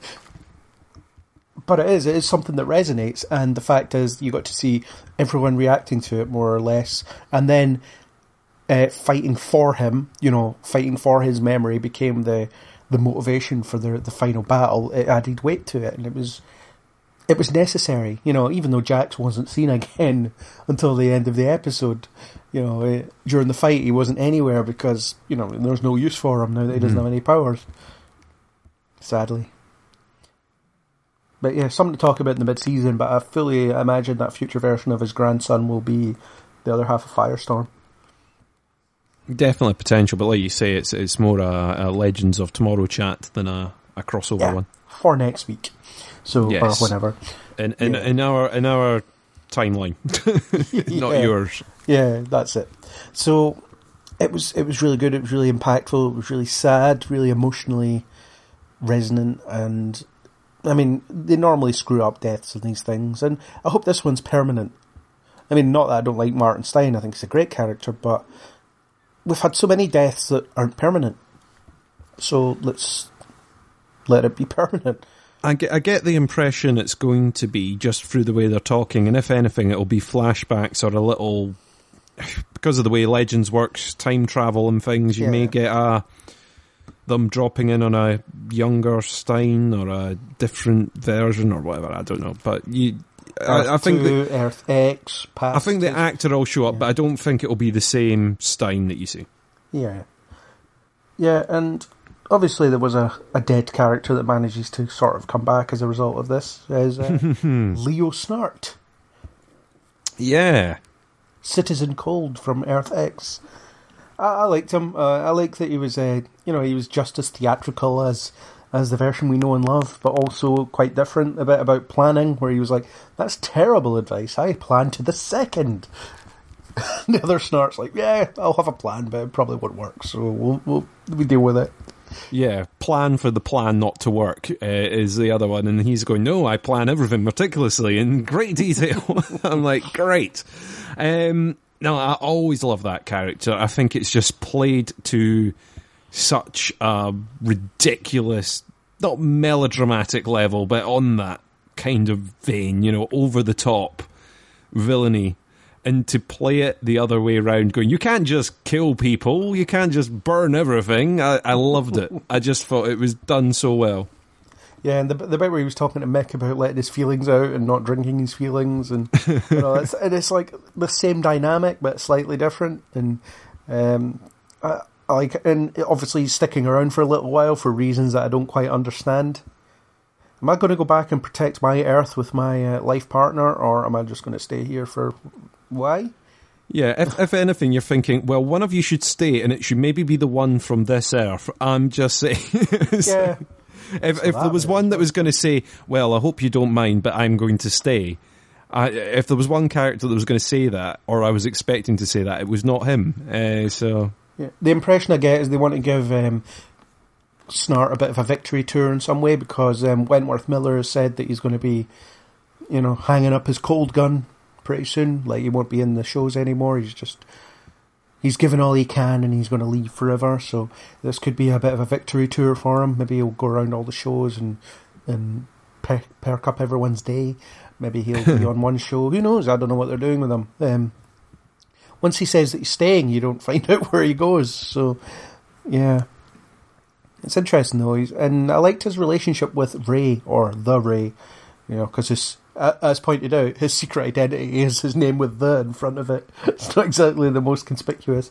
But it is something that resonates, and the fact is you got to see everyone reacting to it more or less, and then fighting for him, fighting for his memory became the motivation for the final battle. It added weight to it, and it was necessary, even though Jax wasn't seen again until the end of the episode. During the fight he wasn't anywhere because, there's no use for him now that he doesn't have any powers. Sadly. But yeah, something to talk about in the mid-season, but I fully imagine that future version of his grandson will be the other half of Firestorm. Definitely potential, but like you say, it's more a Legends of Tomorrow chat than a crossover one. For next week. So, yes. Or whenever. In our timeline. Not yours. Yeah, that's it. So it was really good, it was really impactful, it was really sad, really emotionally resonant, and I mean, they normally screw up deaths in these things, and I hope this one's permanent. I mean, not that I don't like Martin Stein, I think he's a great character, but we've had so many deaths that aren't permanent. So let's let it be permanent. I get the impression it's going to be just through the way they're talking, and if anything, it'll be flashbacks or a little... Because of the way Legends works, time travel and things, you may get them dropping in on a younger Stein or a different version or whatever, I don't know. But I think Earth X, past. I think the actor will show up, but I don't think it'll be the same Stein that you see. Yeah. Yeah, and obviously there was a dead character that manages to sort of come back as a result of this, is Leo Snart. Yeah. Citizen Cold from Earth X. I liked him. I like that he was, he was just as theatrical as the version we know and love, but also quite different, a bit about planning, where he was like, that's terrible advice, I plan to the second. The other Snart's like, yeah, I'll have a plan, but it probably won't work, so we deal with it. Yeah, plan for the plan not to work is the other one, and he's going, no, I plan everything meticulously in great detail. I'm like, great. No, I always love that character. I think it's just played to such a ridiculous, not melodramatic level, but on that kind of vein, over the top villainy. And to play it the other way around, going, you can't just kill people, you can't just burn everything. I loved it. I just thought it was done so well. Yeah, and the bit where he was talking to Mick about letting his feelings out and not drinking his feelings, and it's like the same dynamic but slightly different. And and obviously he's sticking around for a little while for reasons that I don't quite understand. Am I going to go back and protect my Earth with my life partner, or am I just going to stay here for... Why? Yeah, if anything, you're thinking, well, one of you should stay, and it should maybe be the one from this Earth. I'm just saying. Yeah. If there was one that was going to say, well, I hope you don't mind, but I'm going to stay. If there was one character that was going to say that, or I was expecting to say that, it was not him. So yeah. The impression I get is they want to give Snart a bit of a victory tour in some way, because Wentworth Miller has said that he's going to be, hanging up his cold gun pretty soon. Like, he won't be in the shows anymore. He's given all he can and he's going to leave forever. So this could be a bit of a victory tour for him. Maybe he'll go around all the shows and perk up everyone's day. Maybe he'll be on one show. Who knows? I don't know what they're doing with him. Once he says that he's staying, you don't find out where he goes. So, yeah. It's interesting though. And I liked his relationship with Ray, or the Ray, because as pointed out, his secret identity is his name with "the" in front of it. It's not exactly the most conspicuous.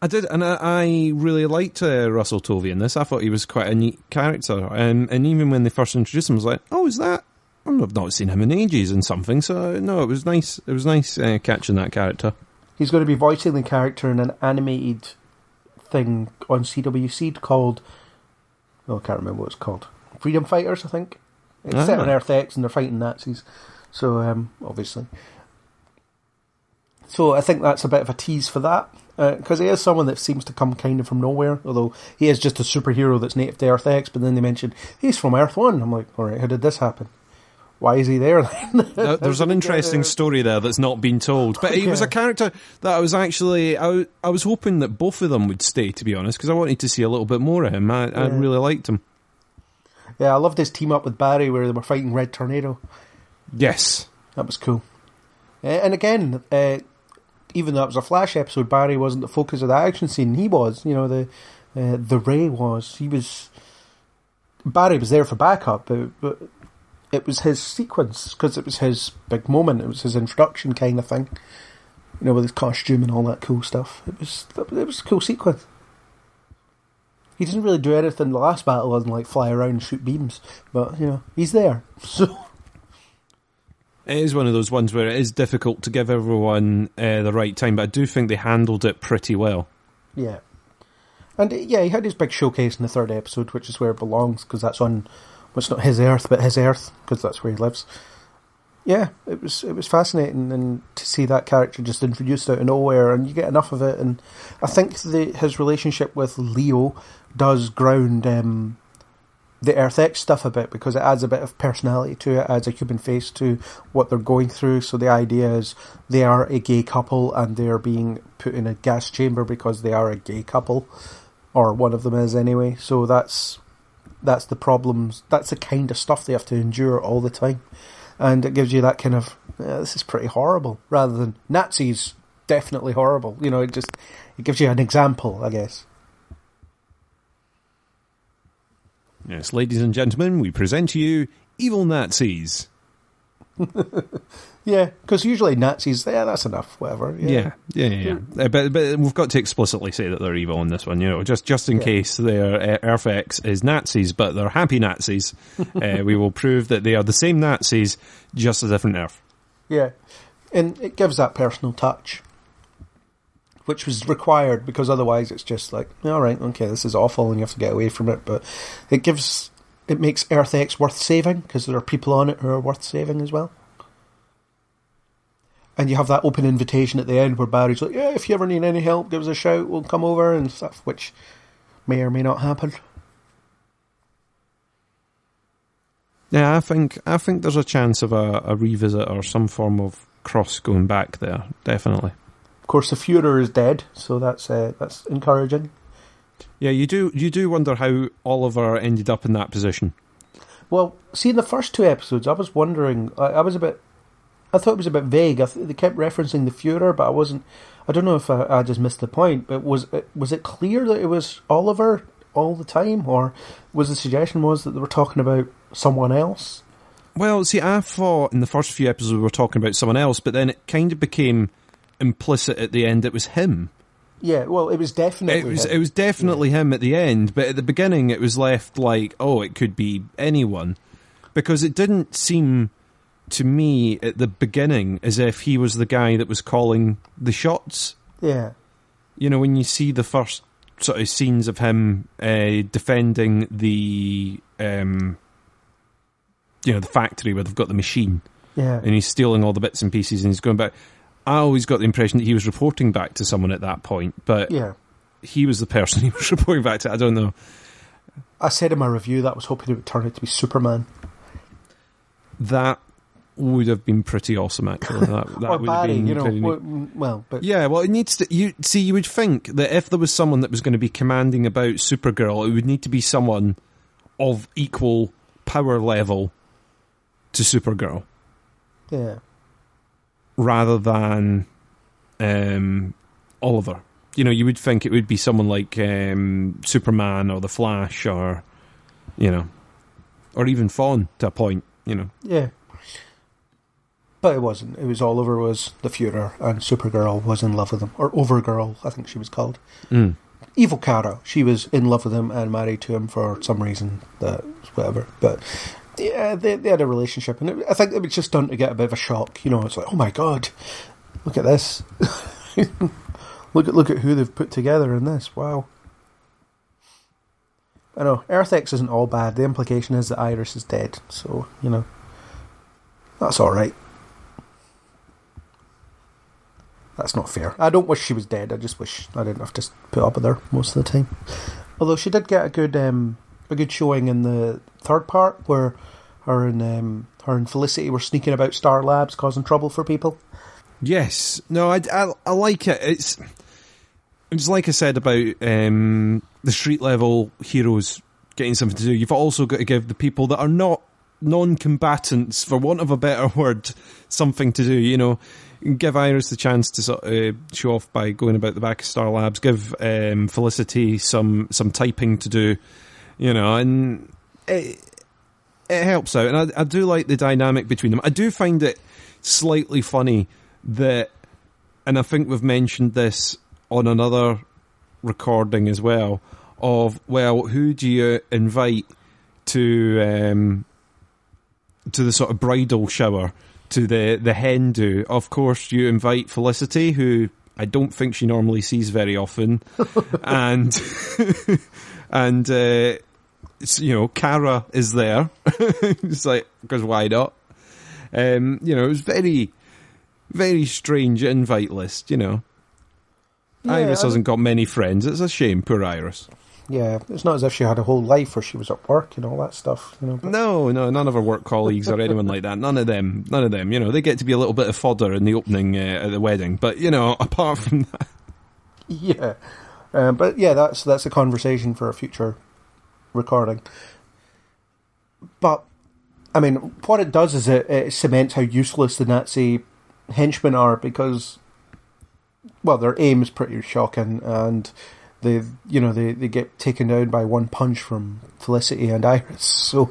I did, and I really liked Russell Tovey in this. I thought he was quite a neat character, and even when they first introduced him, I was like, "Oh, is that? I've not seen him in ages," and something. So no, it was nice. It was nice catching that character. He's going to be voicing the character in an animated thing on CW Seed called, I can't remember what it's called. Freedom Fighters, I think. It's set on Earth X and they're fighting Nazis. So, obviously. So I think that's a bit of a tease for that. Because he is someone that seems to come kind of from nowhere. Although he is just a superhero that's native to Earth X. But then they mentioned, he's from Earth 1. I'm like, alright, how did this happen? Why is he there then? There's an interesting story there that's not been told. But he was a character that I was actually... I was hoping that both of them would stay, to be honest. Because I wanted to see a little bit more of him. I really liked him. Yeah, I loved his team up with Barry where they were fighting Red Tornado. Yes. That was cool. And again, even though it was a Flash episode, Barry wasn't the focus of the action scene. He was, the Ray was. Barry was there for backup, but it was his sequence, because it was his big moment. It was his introduction kind of thing. With his costume and all that cool stuff. It was a cool sequence. He didn't really do anything in the last battle other than like fly around and shoot beams. But, he's there. So it is one of those ones where it is difficult to give everyone the right time, but I do think they handled it pretty well. Yeah. And he had his big showcase in the third episode, which is where it belongs, because that's on, well, it's not his Earth, but his Earth, because that's where he lives. Yeah, it was fascinating, and to see that character just introduced out of nowhere, and you get enough of it. And I think his relationship with Leo does ground the Earth X stuff a bit, because it adds a bit of personality to it, adds a human face to what they're going through. So the idea is they are a gay couple, and they're being put in a gas chamber because they are a gay couple, or one of them is anyway. So that's the problems. That's the kind of stuff they have to endure all the time. And it gives you that kind of, this is pretty horrible, rather than Nazis, definitely horrible. It gives you an example, I guess. Yes, ladies and gentlemen, we present to you Evil Nazis. Yeah, because usually Nazis, that's enough, whatever. Yeah. But we've got to explicitly say that they're evil in this one, just in case their Earth X is Nazis, but they're happy Nazis. We will prove that they are the same Nazis, just a different Earth. Yeah, and it gives that personal touch, which was required, because otherwise it's just like, all right, okay, this is awful, and you have to get away from it. But it makes Earth X worth saving, because there are people on it who are worth saving as well. And you have that open invitation at the end where Barry's like, yeah, if you ever need any help, give us a shout, we'll come over and stuff, which may or may not happen. Yeah, I think there's a chance of a revisit or some form of cross going back there, definitely. Of course, the Führer is dead, so that's encouraging. Yeah, you do wonder how Oliver ended up in that position. Well, see, in the first 2 episodes, I was wondering, I thought it was a bit vague. They kept referencing the Führer, but I don't know if I just missed the point, but was it clear that it was Oliver all the time, or was the suggestion that they were talking about someone else? Well, see, I thought in the first few episodes we were talking about someone else, but then it kind of became implicit at the end it was him. Yeah, well, it was definitely him. It was definitely him at the end, but at the beginning it was left like, oh, it could be anyone, because it didn't seem to me at the beginning as if he was the guy that was calling the shots. Yeah. You know, when you see the first sort of scenes of him defending the the factory where they've got the machine, and he's stealing all the bits and pieces and he's going back, I always got the impression that he was reporting back to someone at that point, but he was the person he was reporting back to. I don't know. I said in my review that I was hoping it would turn out to be Superman. That would have been pretty awesome, actually. That or would Barry, have been but yeah. Well, it needs to. You would think that if there was someone that was going to be commanding about Supergirl, it would need to be someone of equal power level to Supergirl. Yeah. Rather than Oliver. You know, you would think it would be someone like Superman or the Flash, or or even Fawn to a point. Yeah. But it wasn't. It was Oliver was the Führer, and Supergirl was in love with him. Or Overgirl, I think she was called. Evil Kara. She was in love with him and married to him for some reason. Whatever. But yeah, they had a relationship. And I think it was just done to get a bit of a shock. It's like, oh my god, look at this. look at who they've put together in this. Wow. I know, Earth X isn't all bad. The implication is that Iris is dead. So, that's alright. That's not fair. I don't wish she was dead. I just wish I didn't have to put up with her most of the time. Although she did get a good showing in the third part, where her and Felicity were sneaking about Star Labs, causing trouble for people. Yes. No, I like it. It's like I said about the street level heroes getting something to do. You've also got to give the people that are not non-combatants, for want of a better word, something to do. Give Iris the chance to sort of show off by going about the back of Star Labs. Give Felicity some typing to do, and it helps out. And I do like the dynamic between them. I do find it slightly funny that, and I think we've mentioned this on another recording as well, of, well, who do you invite to the sort of bridal shower, to the hen do? Of course, you invite Felicity, who I don't think she normally sees very often, and Kara is there. It's like, because why not? It was very, very strange invite list. Yeah, Iris hasn't got many friends. It's a shame, poor Iris. Yeah, it's not as if she had a whole life where she was at work and all that stuff. But... No, none of her work colleagues or anyone like that. None of them. They get to be a little bit of fodder in the opening at the wedding. But apart from that, yeah. But yeah, that's a conversation for a future recording. But I mean, what it does is it cements how useless the Nazi henchmen are, because, well, their aim is pretty shocking, and they get taken down by one punch from Felicity and Iris. So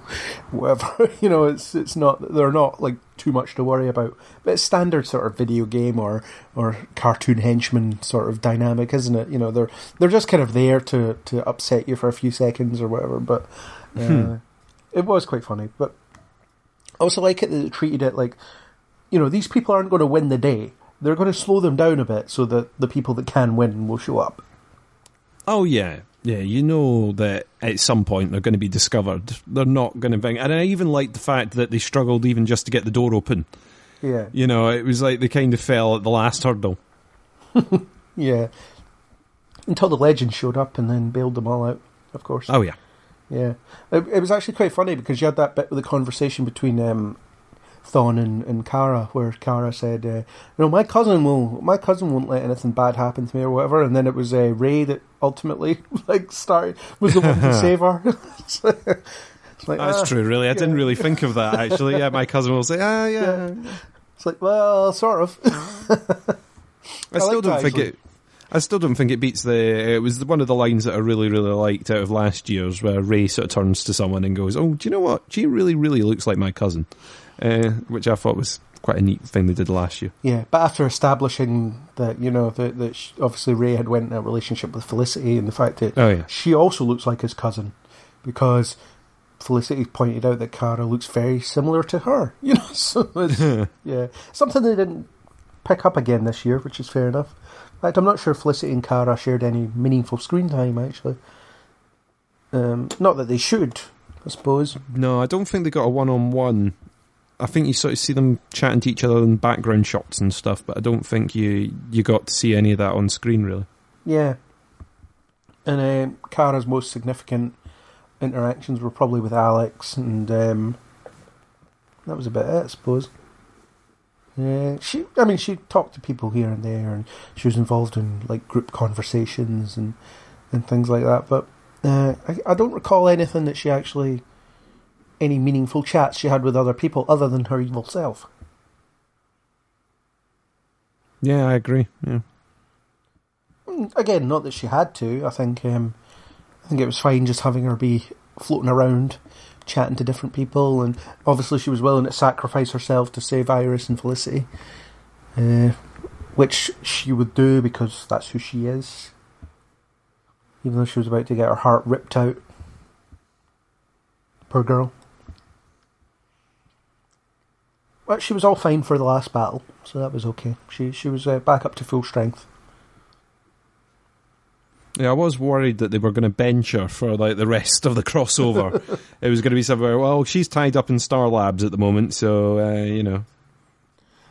whatever, it's not, they're not like too much to worry about. But it's standard sort of video game or cartoon henchman sort of dynamic, isn't it? They're just kind of there to upset you for a few seconds or whatever. But it was quite funny. But I also like it that they treated it like, these people aren't going to win the day. They're going to slow them down a bit so that the people that can win will show up. Oh, yeah. Yeah, that at some point they're going to be discovered. They're not going to bring... And I even like the fact that they struggled even just to get the door open. Yeah. You know, it was like they kind of fell at the last hurdle. Yeah. Until the legend showed up and then bailed them all out, of course. Oh, yeah. Yeah. It was actually quite funny because you had that bit with the conversation between Thawne and Kara, where Kara said, my cousin won't let anything bad happen to me or whatever, and then it was Ray that ultimately was the one to save her. It's like, that's true, really. I didn't really think of that, actually. Yeah, my cousin will say, yeah. It's like, well, sort of. I still don't think it beats it was one of the lines that I really, really liked out of last year's, where Ray sort of turns to someone and goes, oh, do you know what? She really, really looks like my cousin. Which I thought was quite a neat thing they did last year. Yeah, but after establishing that, that obviously Ray had went in a relationship with Felicity, and the fact that she also looks like his cousin, because Felicity pointed out that Kara looks very similar to her. So it's, yeah, something they didn't pick up again this year, which is fair enough. In fact, I'm not sure Felicity and Kara shared any meaningful screen time, actually. Not that they should, I suppose. No, I don't think they got a one-on-one. I think you sort of see them chatting to each other in background shots and stuff, but I don't think you got to see any of that on screen, really. Yeah. And Kara's most significant interactions were probably with Alex, and that was about it, I suppose. She talked to people here and there, and she was involved in like group conversations and things like that, but I don't recall anything that she actually... any meaningful chats she had with other people other than her evil self. Yeah, I agree. Yeah. Again, not that she had to. I think it was fine just having her be floating around, chatting to different people, and obviously she was willing to sacrifice herself to save Iris and Felicity, which she would do because that's who she is, even though she was about to get her heart ripped out. Poor girl. But she was all fine for the last battle, so that was okay. She was back up to full strength. Yeah, I was worried that they were going to bench her for like the rest of the crossover. It was going to be somewhere, well, she's tied up in Star Labs at the moment, so,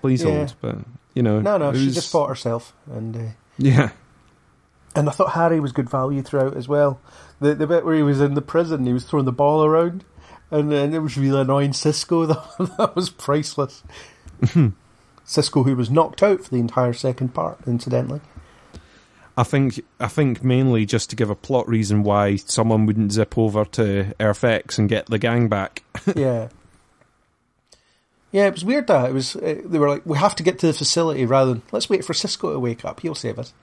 please hold. But, No, she just fought herself. And yeah. And I thought Harry was good value throughout as well. The bit where he was in the prison, he was throwing the ball around, and it was really annoying Cisco. That was priceless. Cisco, who was knocked out for the entire second part, incidentally. I think mainly just to give a plot reason why someone wouldn't zip over to Earth X and get the gang back. Yeah, it was weird that it was. They were like, we have to get to the facility rather than let's wait for Cisco to wake up. He'll save us.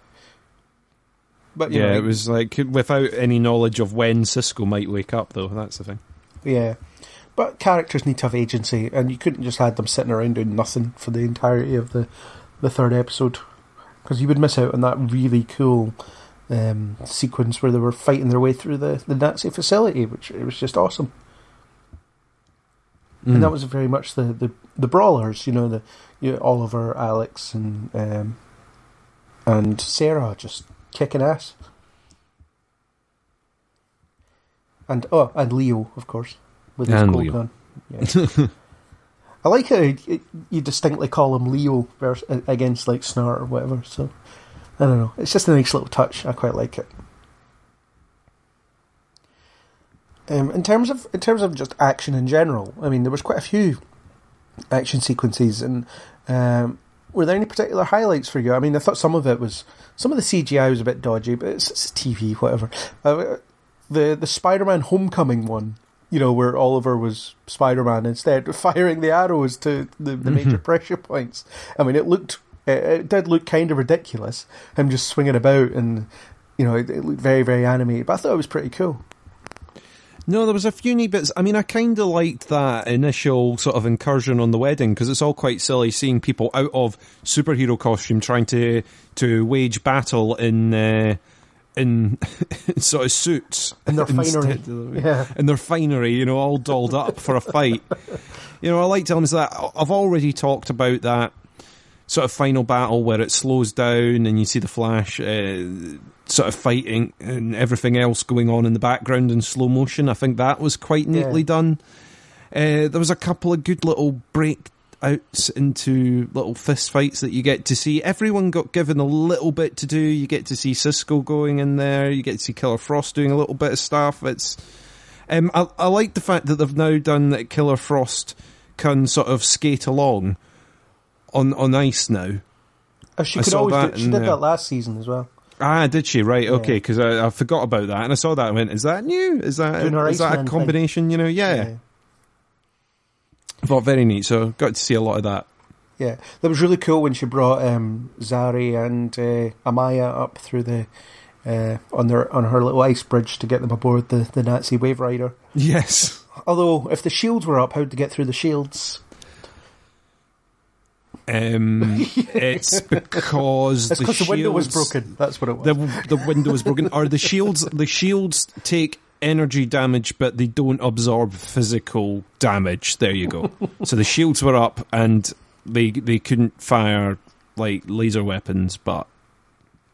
But it was like without any knowledge of when Cisco might wake up, though. That's the thing. Yeah, but characters need to have agency, and you couldn't just have them sitting around doing nothing for the entirety of the third episode. Because you would miss out on that really cool sequence where they were fighting their way through the Nazi facility, which it was just awesome. And that was very much the brawlers, Oliver, Alex, and Sarah just kicking ass. And Leo, of course, with his gold gun. Yeah. I like how you distinctly call him Leo against like Snart or whatever. So I don't know. It's just a nice little touch. I quite like it. In terms of just action in general, I mean, there was quite a few action sequences, and were there any particular highlights for you? I mean, I thought some of the CGI was a bit dodgy, but it's TV, whatever. The Spider-Man Homecoming one. Where Oliver was Spider-Man instead, firing the arrows to the major pressure points. I mean, it did look kind of ridiculous, him just swinging about, and, it looked very, very animated, but I thought it was pretty cool. No, there was a few neat bits. I mean, I kind of liked that initial sort of incursion on the wedding, because it's all quite silly seeing people out of superhero costume trying to wage battle in sort of suits. In their finery. In their finery, all dolled up for a fight. I like telling us that. I've already talked about that sort of final battle where it slows down and you see the Flash sort of fighting and everything else going on in the background in slow motion. I think that was quite neatly done. There was a couple of good little out into little fist fights that you get to see. Everyone got given a little bit to do. You get to see Cisco going in there. You get to see Killer Frost doing a little bit of stuff. It's I like the fact that they've now done that Killer Frost can sort of skate along on ice now. She could always do it. She did that last season as well. Ah, did she? Right, okay, because I forgot about that, and I saw that and went, is that new? Is that a combination, thing. Yeah. I thought very neat, so got to see a lot of that. Yeah, that was really cool when she brought Zari and Amaya up through the on her little ice bridge to get them aboard the Nazi Wave Rider. Yes. Although, if the shields were up, how'd they get through the shields? It's because the window was broken. That's what it was. The window was broken. Or the shields take energy damage, but they don't absorb physical damage. There you go. So the shields were up, and they couldn't fire like laser weapons, but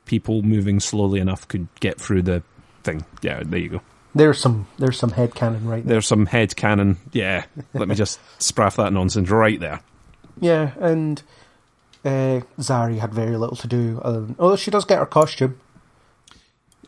people moving slowly enough could get through the thing. Yeah, there you go. There's some headcanon right there. There's some headcanon. Yeah, let me just spraff that nonsense right there. Yeah, and Zari had very little to do, although she does get her costume.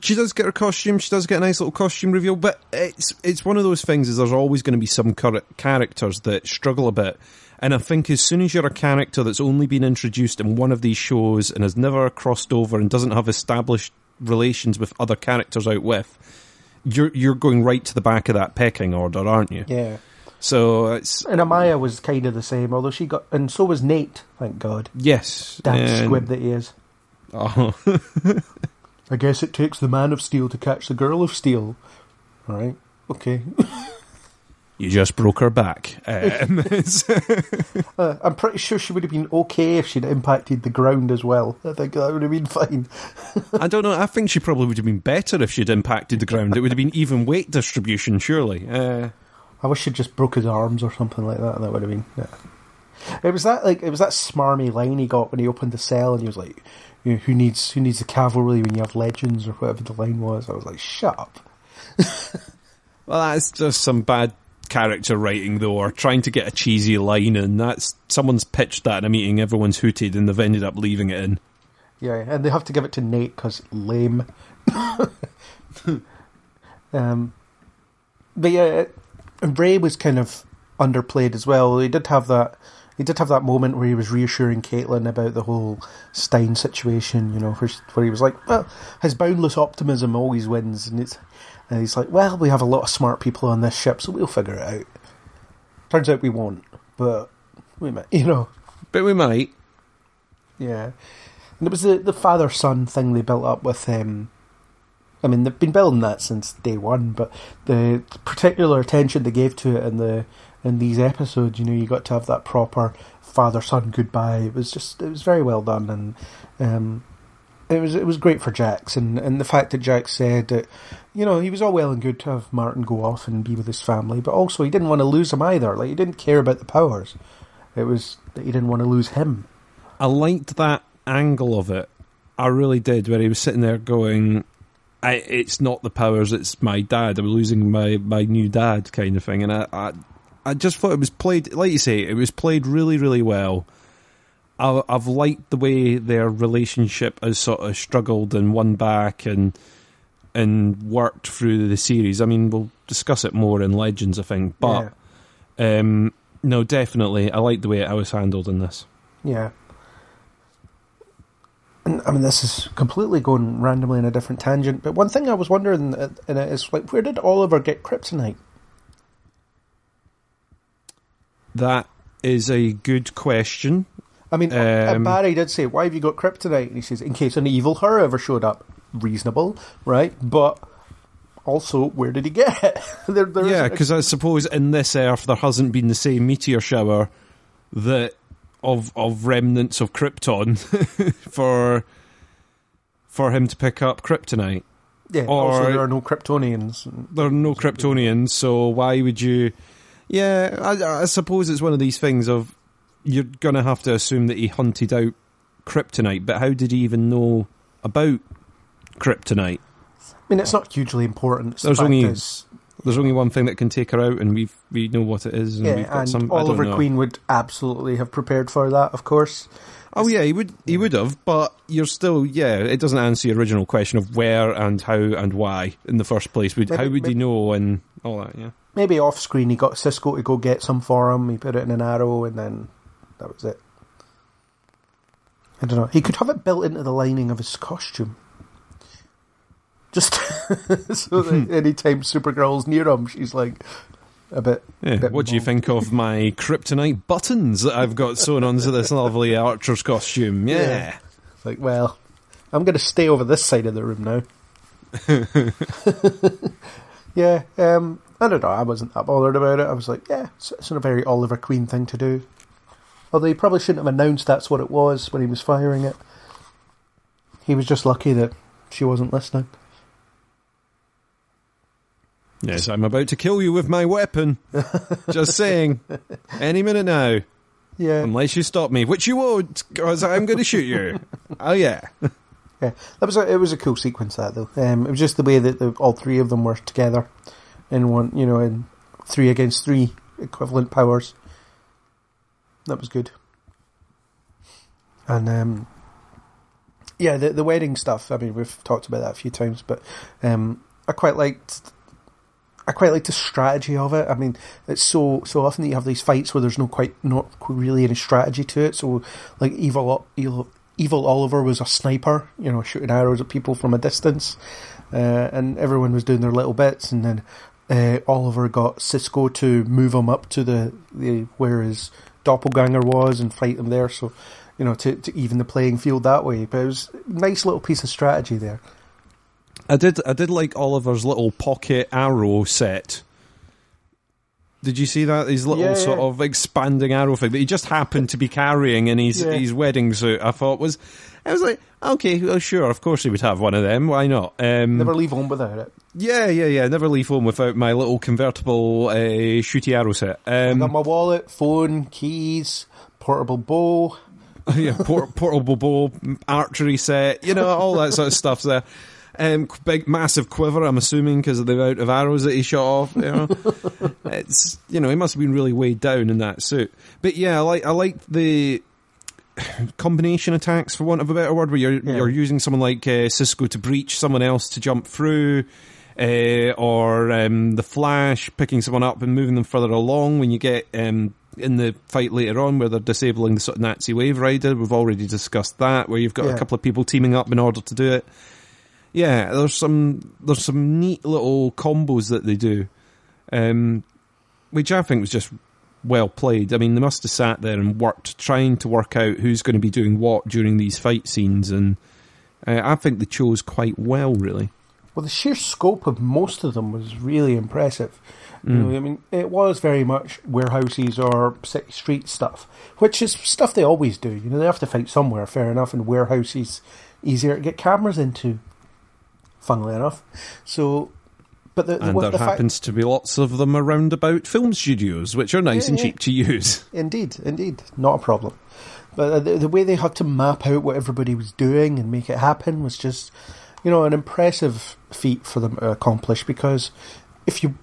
She does get her costume. She does get a nice little costume reveal. But it's one of those things. Is there's always going to be some characters that struggle a bit. And I think as soon as you're a character that's only been introduced in one of these shows and has never crossed over and doesn't have established relations with other characters out with, you're going right to the back of that pecking order, aren't you? Yeah. So it's... And Amaya was kind of the same, although she got... And so was Nate, thank God. Yes. Damn squib that he is. Oh. I guess it takes the man of steel to catch the girl of steel. All right, okay. You just broke her back. I'm pretty sure she would have been okay if she'd impacted the ground as well. I think that would have been fine. I don't know. I think she probably would have been better if she'd impacted the ground. It would have been even weight distribution, surely. I wish she'd just broke his arms or something like that. That would have been... Yeah. It was that smarmy line he got when he opened the cell and he was like, who needs the cavalry when you have legends, or whatever the line was. I was like, shut up. Well, that's just some bad character writing, though, or trying to get a cheesy line in. That's someone's pitched that in a meeting, everyone's hooted, and they've ended up leaving it in. Yeah, and they have to give it to Nate because lame. But yeah, Ray was kind of underplayed as well. He did have that moment where he was reassuring Caitlin about the whole Stein situation, where he was like, well, his boundless optimism always wins, and he's like, well, we have a lot of smart people on this ship, so we'll figure it out. Turns out we won't, but we might, But we might. Yeah. And it was the father-son thing they built up with they've been building that since day one, but the particular attention they gave to it in these episodes, you got to have that proper father-son goodbye. It was very well done, and it was great for Jax, and the fact that Jax said that, he was all well and good to have Martin go off and be with his family, but also he didn't want to lose him either. Like, he didn't care about the powers. It was that he didn't want to lose him. I liked that angle of it. I really did, where he was sitting there going, it's not the powers, it's my dad. I'm losing my new dad kind of thing. And I just thought it was played, like you say, it was played really, really well. I've liked the way their relationship has sort of struggled and won back and worked through the series. I mean, we'll discuss it more in Legends, I think. But, no, definitely, I like the way it was handled in this. Yeah. And, I mean, this is completely going randomly in a different tangent, but one thing I was wondering in it is, like, where did Oliver get kryptonite? That is a good question. I mean, Barry did say, why have you got kryptonite? And he says, in case an evil her ever showed up. Reasonable, right? But also, where did he get it? Yeah, because I suppose in this Earth there hasn't been the same meteor shower that of remnants of Krypton for him to pick up kryptonite. Yeah, or also there are no Kryptonians. There are no Kryptonians, so why would you... Yeah, I suppose it's one of these things of you're going to have to assume that he hunted out kryptonite, but how did he even know about kryptonite? I mean, it's not hugely important. There's only There's only one thing that can take her out, and we know what it is. And we've got and some. Oliver I don't know. Queen would absolutely have prepared for that, of course. Oh yeah, he would have, but you're still, it doesn't answer your original question of where and how and why in the first place. How would he know and all that, yeah. Maybe off screen he got Cisco to go get some for him, he put it in an arrow, and then that was it. I don't know. He could have it built into the lining of his costume. Just so that anytime Supergirl's near him, she's like a bit... What do you think of my kryptonite buttons that I've got sewn onto this lovely Archer's costume? Yeah. It's like, well, I'm going to stay over this side of the room now. I don't know, I wasn't that bothered about it. I was like, it's not a very Oliver Queen thing to do. Although he probably shouldn't have announced that's what it was when he was firing it. He was just lucky that she wasn't listening. Yes, I'm about to kill you with my weapon. Just saying. Any minute now. Yeah. Unless you stop me, which you won't, because I'm going to shoot you. Oh, yeah. Yeah, it was a cool sequence, that, though. It was just the way that all three of them were together in one, in 3 against 3 equivalent powers. That was good. And, the wedding stuff, I mean, we've talked about that a few times, but I quite liked the strategy of it. I mean, it's so often that you have these fights where there's not really any strategy to it. So, like, Evil Oliver was a sniper, shooting arrows at people from a distance, and everyone was doing their little bits, and then Oliver got Cisco to move him up to the where his doppelganger was and fight him there. So, to even the playing field that way. But it was a nice little piece of strategy there. I did like Oliver's little pocket arrow set. Did you see that? His little sort of expanding arrow thing that he just happened to be carrying in his wedding suit. I was like, okay, well, sure, of course he would have one of them. Why not? Never leave home without it. Yeah. Never leave home without my little convertible shooty arrow set. I got my wallet, phone, keys, portable bow. Portable bow, archery set, all that sort of stuff's there. Big, massive quiver, I'm assuming, because of the amount of arrows that he shot off. It's, he must have been really weighed down in that suit. But yeah, I like the combination attacks, for want of a better word, where you're using someone like Cisco to breach, someone else to jump through, or the Flash picking someone up and moving them further along when you get in the fight later on where they're disabling the sort of Nazi Wave Rider. We've already discussed that, where you've got a couple of people teaming up in order to do it. Yeah, there's some neat little combos that they do, which I think was just well played. I mean, they must have sat there and trying to work out who's going to be doing what during these fight scenes, and I think they chose quite well, really. Well, the sheer scope of most of them was really impressive. I mean, it was very much warehouses or city street stuff, which is stuff they always do. They have to fight somewhere, fair enough, and warehouses easier to get cameras into. Funnily enough, so but there happens to be lots of them around about film studios, which are nice and cheap to use. Indeed, not a problem. But the way they had to map out what everybody was doing and make it happen was just, an impressive feat for them to accomplish. Because if you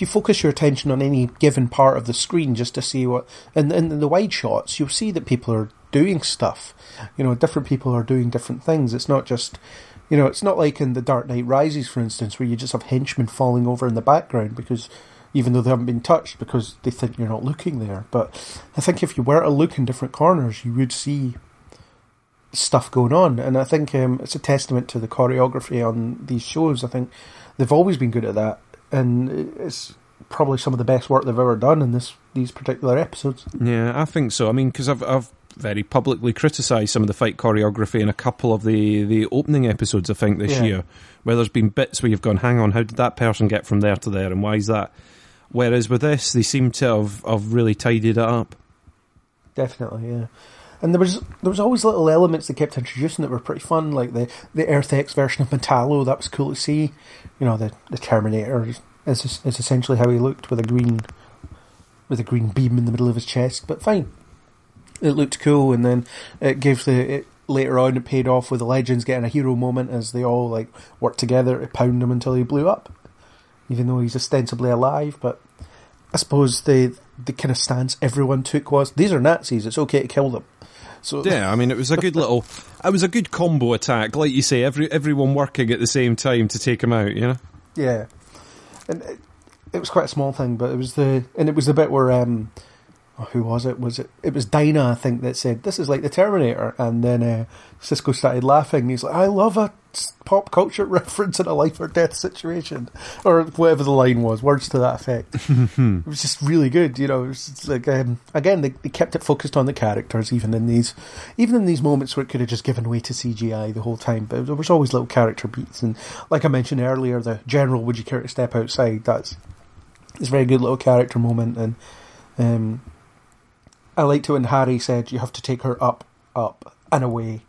focus your attention on any given part of the screen just to see what, and in the wide shots, you'll see that people are doing stuff. Different people are doing different things. It's not just. It's not like in The Dark Knight Rises, for instance, where you just have henchmen falling over in the background because, even though they haven't been touched, because they think you're not looking there. But I think if you were to look in different corners, you would see stuff going on. And I think it's a testament to the choreography on these shows. I think they've always been good at that. And it's probably some of the best work they've ever done in these particular episodes. Yeah, I think so. I mean, because I've very publicly criticised some of the fight choreography in a couple of the opening episodes, I think, this year, where there's been bits where you've gone, hang on, how did that person get from there to there, and why is that? Whereas with this, they seem to have really tidied it up. Definitely, yeah. And there was always little elements they kept introducing that were pretty fun, like the Earth X version of Metallo. That was cool to see. The Terminator is essentially how he looked, with a green beam in the middle of his chest, but fine. It looked cool, and then later on it paid off with the Legends getting a hero moment as they all worked together to pound him until he blew up. even though he's ostensibly alive. But I suppose the kind of stance everyone took was, these are Nazis, it's okay to kill them. So yeah, I mean, it was a good combo attack, like you say, everyone working at the same time to take him out, you know? Yeah. And it was quite a small thing, but it was the bit where, who was it? It was Dinah, I think, that said, this is like the Terminator, and then Cisco started laughing, and he's like, I love a pop culture reference in a life or death situation, or whatever the line was, words to that effect. It was just really good, you know. It was just like, again, they kept it focused on the characters, even in these moments where it could have just given way to CGI the whole time, but there was always little character beats, and like I mentioned earlier, the general, would you care to step outside, it's a very good little character moment. And I liked it when Harry said, you have to take her up, and away.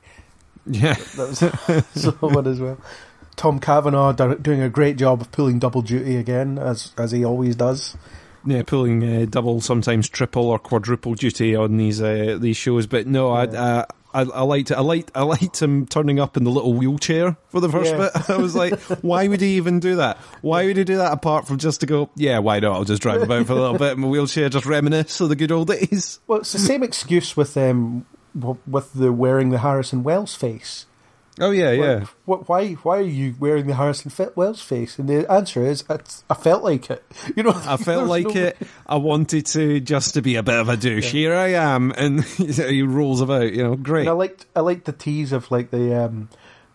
Yeah. That was so one as well. Tom Cavanaugh doing a great job of pulling double duty again, as he always does. Yeah, pulling double, sometimes triple or quadruple duty on these shows. But no, yeah. I liked it. I liked him turning up in the little wheelchair for the first bit. I was like, why would he even do that? Why would he do that apart from just to go, yeah, why not? I'll just drive about for a little bit in my wheelchair, just reminisce of the good old days. Well, it's the same excuse with the wearing the Harrison Wells face. Oh yeah, yeah. Why are you wearing the Harrison Wells face? And the answer is, I felt like it. You know, I felt like it. I wanted to just to be a bit of a douche. Yeah. Here I am, and he rolls about. You know, great. And I liked the tease of like the,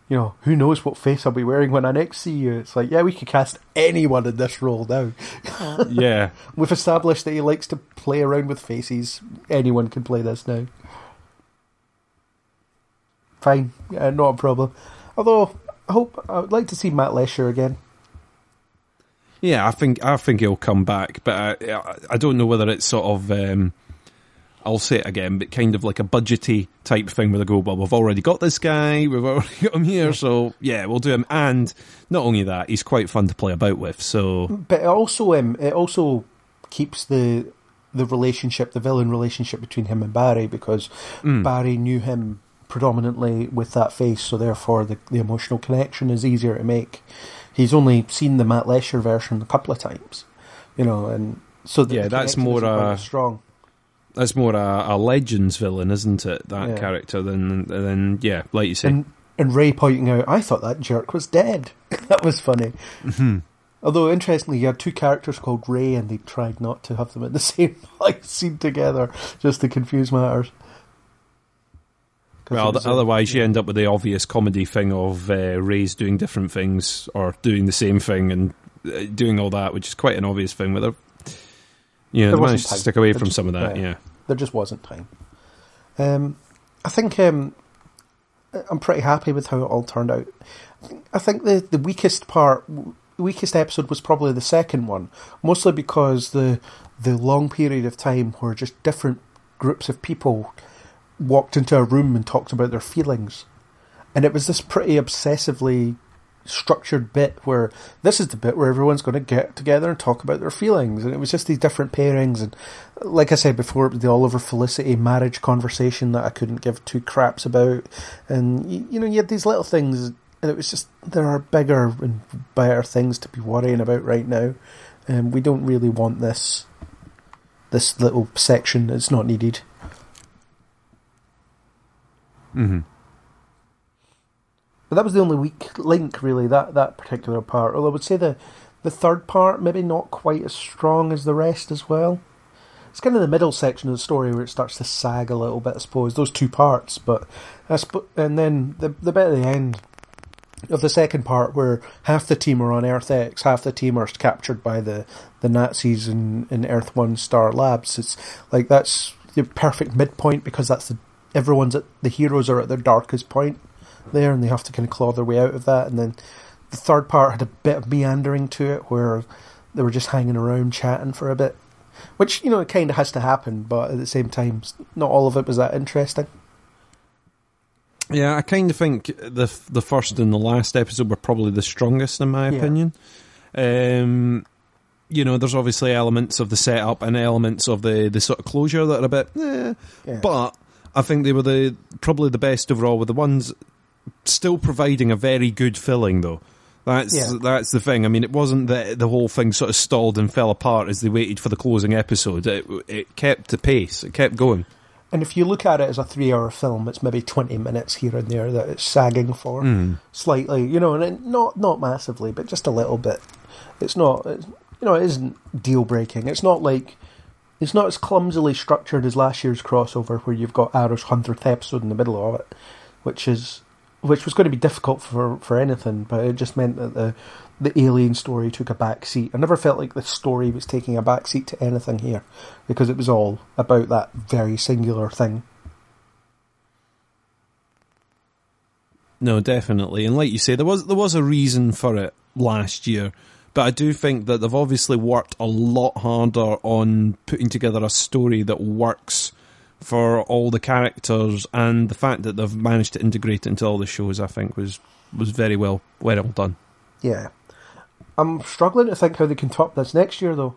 you know, who knows what face I'll be wearing when I next see you. It's like, yeah, we could cast anyone in this role now. Yeah, we've established that he likes to play around with faces. Anyone can play this now. Fine, not a problem. Although I would like to see Matt Lesher again. Yeah, I think he'll come back, but I don't know whether it's sort of I'll say it again, but kind of like a budgety type thing where they go, well, we've already got this guy, we've already got him here, so yeah, we'll do him. And not only that, he's quite fun to play about with. So, but it also keeps the relationship, the villain relationship between him and Barry, because Barry knew him predominantly with that face, so therefore the emotional connection is easier to make. He's only seen the Matt Lesher version a couple of times, you know, and so yeah, that's more strong. That's more a Legends villain, isn't it? That character than yeah, like you say. And Ray pointing out, I thought that jerk was dead. That was funny. Mm-hmm. Although interestingly, you had two characters called Ray, and they tried not to have them in the same scene together, just to confuse matters. Well, otherwise you end up with the obvious comedy thing of Ray's doing different things or doing the same thing and doing all that, which is quite an obvious thing. Whether they managed to stick away from some of that, yeah. There just wasn't time. I think I'm pretty happy with how it all turned out. I think the weakest episode was probably the second one, mostly because the long period of time where just different groups of people walked into a room and talked about their feelings, and it was this pretty obsessively structured bit where this is the bit where everyone's going to get together and talk about their feelings, and it was just these different pairings, and like I said before, it was the Oliver Felicity marriage conversation that I couldn't give two craps about, and you know, you had these little things, and it was just, there are bigger and better things to be worrying about right now, and we don't really want this little section. It's not needed. Mm-hmm. But that was the only weak link, really, that particular part. Although I would say the third part, maybe not quite as strong as the rest as well. It's kind of the middle section of the story where it starts to sag a little bit, I suppose, those two parts. And then the bit at the end of the second part where half the team are on Earth X, half the team are captured by the Nazis in Earth 1 Star Labs. It's like, that's the perfect midpoint, because that's the heroes are at their darkest point there, and they have to kind of claw their way out of that. And then the third part had a bit of meandering to it where they were just hanging around chatting for a bit, which, you know, it kind of has to happen, but at the same time, not all of it was that interesting. Yeah, I kind of think the first and the last episode were probably the strongest, in my opinion. You know, there's obviously elements of the setup and elements of the sort of closure that are a bit but I think they were probably the best overall, with the ones still providing a very good filling, though. That's the thing. I mean, it wasn't that the whole thing sort of stalled and fell apart as they waited for the closing episode. It kept the pace. It kept going. And if you look at it as a 3-hour film, it's maybe 20 minutes here and there that it's sagging for slightly, and not massively, but just a little bit. It's not, it isn't deal breaking. It's not as clumsily structured as last year's crossover, where you've got Arrow's 100th episode in the middle of it, which was going to be difficult for anything, but it just meant that the alien story took a back seat. I never felt like the story was taking a back seat to anything here, because it was all about that very singular thing. No, definitely. And like you say, there was a reason for it last year, but I do think that they've obviously worked a lot harder on putting together a story that works for all the characters, and the fact that they've managed to integrate it into all the shows, I think, was very well done. Yeah. I'm struggling to think how they can top this next year, though.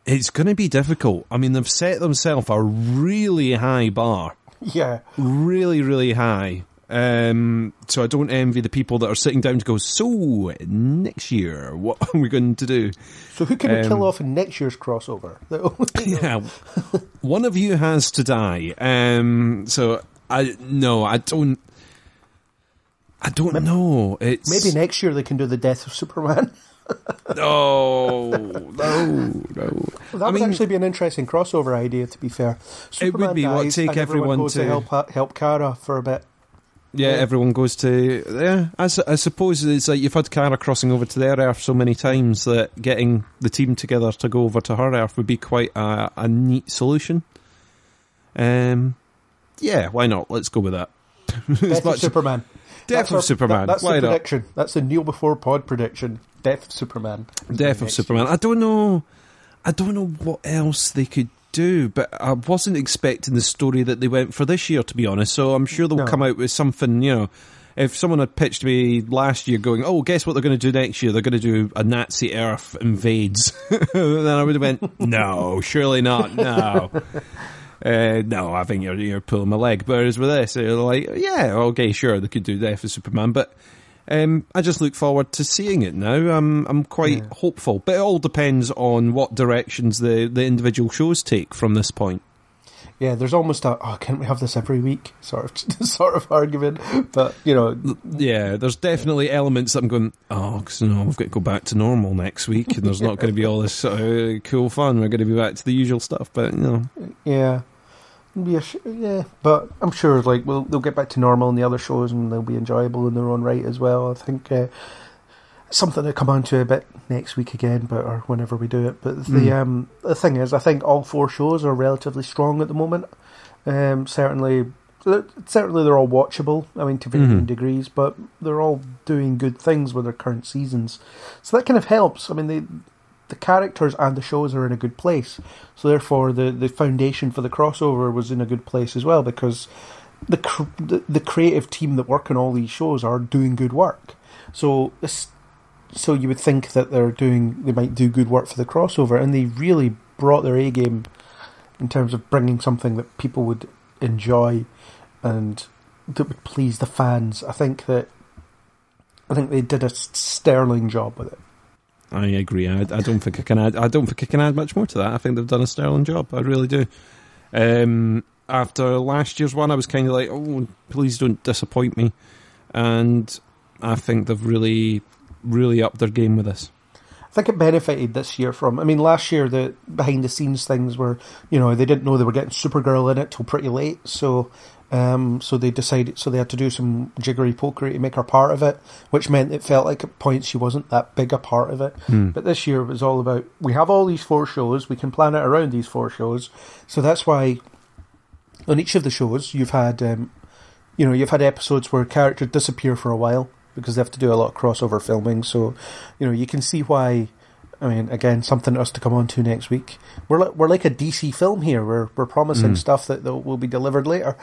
It's going to be difficult. I mean, they've set themselves a really high bar. Yeah. Really, really high. So I don't envy the people that are sitting down to go, so, next year, what are we going to do? So who can we kill off in next year's crossover? Yeah, one of you has to die. So, I don't know. Maybe next year they can do the death of Superman. No. That would actually be an interesting crossover idea, to be fair. Superman it would be. Dies, Take and everyone goes to help Kara for a bit. Yeah, everyone goes to... Yeah, I suppose it's like you've had Kara crossing over to their Earth so many times that getting the team together to go over to her Earth would be quite a neat solution. Yeah, why not? Let's go with that. Death of Superman. Death of Superman. That's why the prediction. Not? That's the Kneel Before Pod prediction. Death of Superman. Death of Superman. I don't know what else they could do, but I wasn't expecting the story that they went for this year, to be honest, so I'm sure they'll come out with something, if someone had pitched me last year going, oh, guess what they're going to do next year? They're going to do a Nazi Earth invades. Then I would have went, no, surely not, no. No, I think you're pulling my leg. Whereas with this, they're like, yeah, okay, sure, they could do Death of Superman, but I just look forward to seeing it now. I'm quite hopeful, but it all depends on what directions the individual shows take from this point. Yeah, there's almost can't we have this every week sort of argument, but yeah, there's definitely elements that I'm going, because we've got to go back to normal next week, and there's not going to be all this sort of cool fun. We're going to be back to the usual stuff, but yeah. But I'm sure they'll get back to normal in the other shows, and they'll be enjoyable in their own right as well. I think something to come on to a bit next week again, or whenever we do it. But the thing is, I think all 4 shows are relatively strong at the moment. Certainly they're all watchable. I mean, to varying degrees, but they're all doing good things with their current seasons. So that kind of helps. I mean, the characters and the shows are in a good place, so therefore the foundation for the crossover was in a good place as well, because the creative team that work on all these shows are doing good work. So you would think that they might do good work for the crossover, and they really brought their A game in terms of bringing something that people would enjoy and that would please the fans. I think they did a sterling job with it. I agree. I don't think I can add. I don't think I can add much more to that. I think they've done a sterling job. I really do. After last year's one, I was kind of like, "Oh, please don't disappoint me," and I think they've really, really upped their game with this. I think it benefited this year from. I mean, last year the behind the scenes things were, they didn't know they were getting Supergirl in it till pretty late, so they decided. So they had to do some jiggery pokery to make her part of it, which meant it felt like at points she wasn't that big a part of it. But this year it was all about, we have all these 4 shows, we can plan it around these 4 shows. So that's why on each of the shows you've had, you've had episodes where characters disappear for a while because they have to do a lot of crossover filming. So, you can see why. I mean, again, something else to come on to next week. We're like a DC film here. We're promising stuff that will be delivered later.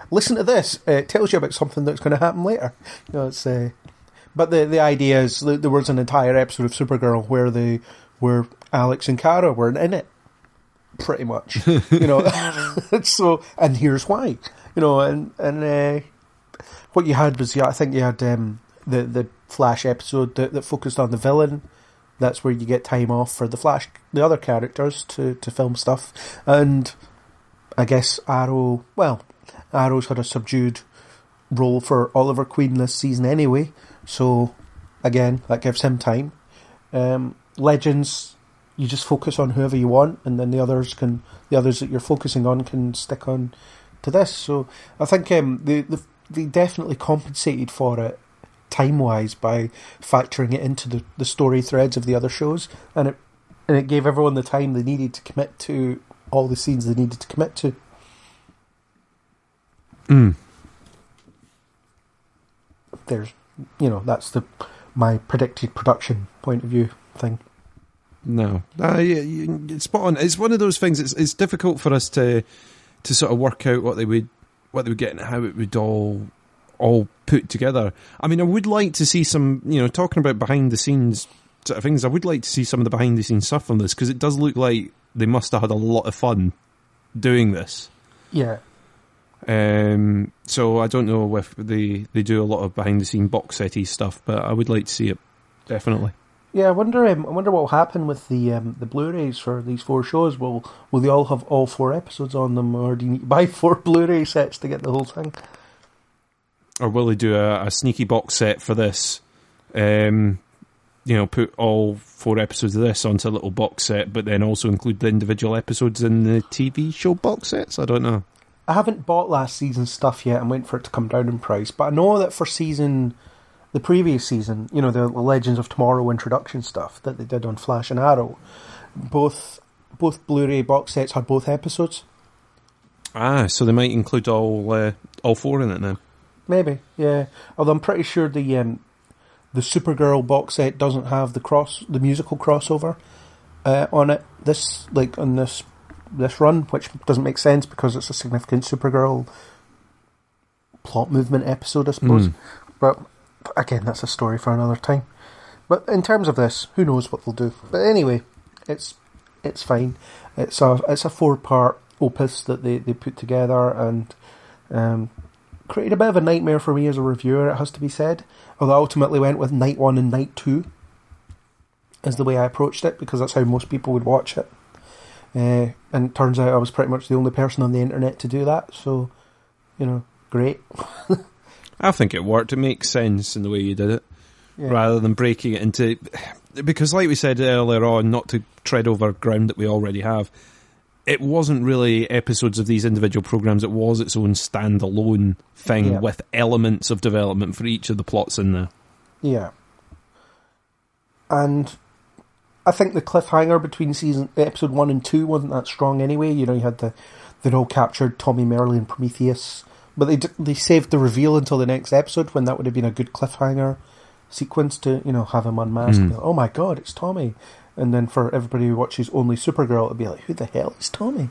Listen to this. It tells you about something that's going to happen later. But the idea is there was an entire episode of Supergirl where Alex and Kara were in it, pretty much. So, and here's why. what you had was, I think you had the Flash episode that focused on the villain. That's where you get time off for the Flash, the other characters to film stuff. And I guess Arrow's had a subdued role for Oliver Queen this season anyway. So again, that gives him time. Legends, you just focus on whoever you want, and then the others that you're focusing on can stick on to this. So I think they definitely compensated for it time-wise by factoring it into the story threads of the other shows, and it gave everyone the time they needed to commit to all the scenes they needed to commit to. There's, that's my predicted production point of view thing. No, it's spot on. It's one of those things. It's difficult for us to sort of work out what they would get and how it would all put together. I mean, I would like to see some, talking about behind the scenes sort of things. I would like to see some of the behind the scenes stuff on this, because it does look like they must have had a lot of fun doing this. Yeah. So I don't know if they do a lot of behind the scene box setty stuff, but I would like to see it, definitely. Yeah, I wonder what will happen with the Blu-rays for these 4 shows. Will they all have all 4 episodes on them, or do you need to buy 4 Blu-ray sets to get the whole thing? Or will they do a sneaky box set for this? Put all 4 episodes of this onto a little box set, but then also include the individual episodes in the TV show box sets? I don't know. I haven't bought last season's stuff yet. I'm waiting for it to come down in price. But I know that for the previous season, the Legends of Tomorrow introduction stuff that they did on Flash and Arrow, both Blu-ray box sets had both episodes. Ah, so they might include all 4 in it then. Maybe, yeah. Although I'm pretty sure the Supergirl box set doesn't have the musical crossover on it. On this run, which doesn't make sense because it's a significant Supergirl plot movement episode, I suppose. But again, that's a story for another time. But in terms of this, who knows what they'll do? But anyway, it's fine. It's a 4-part opus that they put together, and created a bit of a nightmare for me as a reviewer, it has to be said. Although I ultimately went with night 1 and night 2 as the way I approached it, because that's how most people would watch it. And it turns out I was pretty much the only person on the internet to do that, so, great. I think it worked. It makes sense in the way you did it, rather than breaking it into... Because like we said earlier on, not to tread over ground that we already have, it wasn't really episodes of these individual programs. It was its own standalone thing with elements of development for each of the plots in there. Yeah. And I think the cliffhanger between episode 1 and 2 wasn't that strong anyway. You had they'd all captured Tommy, Merle and Prometheus, but they saved the reveal until the next episode, when that would have been a good cliffhanger sequence to have him unmasked. And be like, oh my god, it's Tommy. And then for everybody who watches only Supergirl, it'd be like, who the hell is Tommy?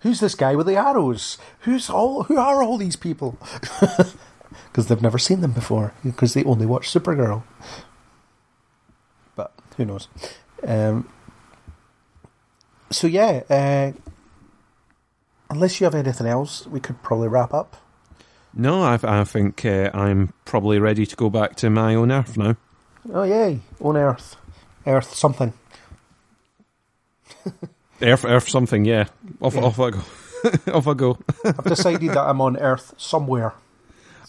Who's this guy with the arrows? Who are all these people? Because they've never seen them before, because they only watch Supergirl. But who knows? Unless you have anything else, we could probably wrap up. No, I think I'm probably ready to go back to my own Earth now. Oh yay, own Earth. Earth something. Earth something, yeah. Off I go. Off I go. I've decided that I'm on Earth somewhere.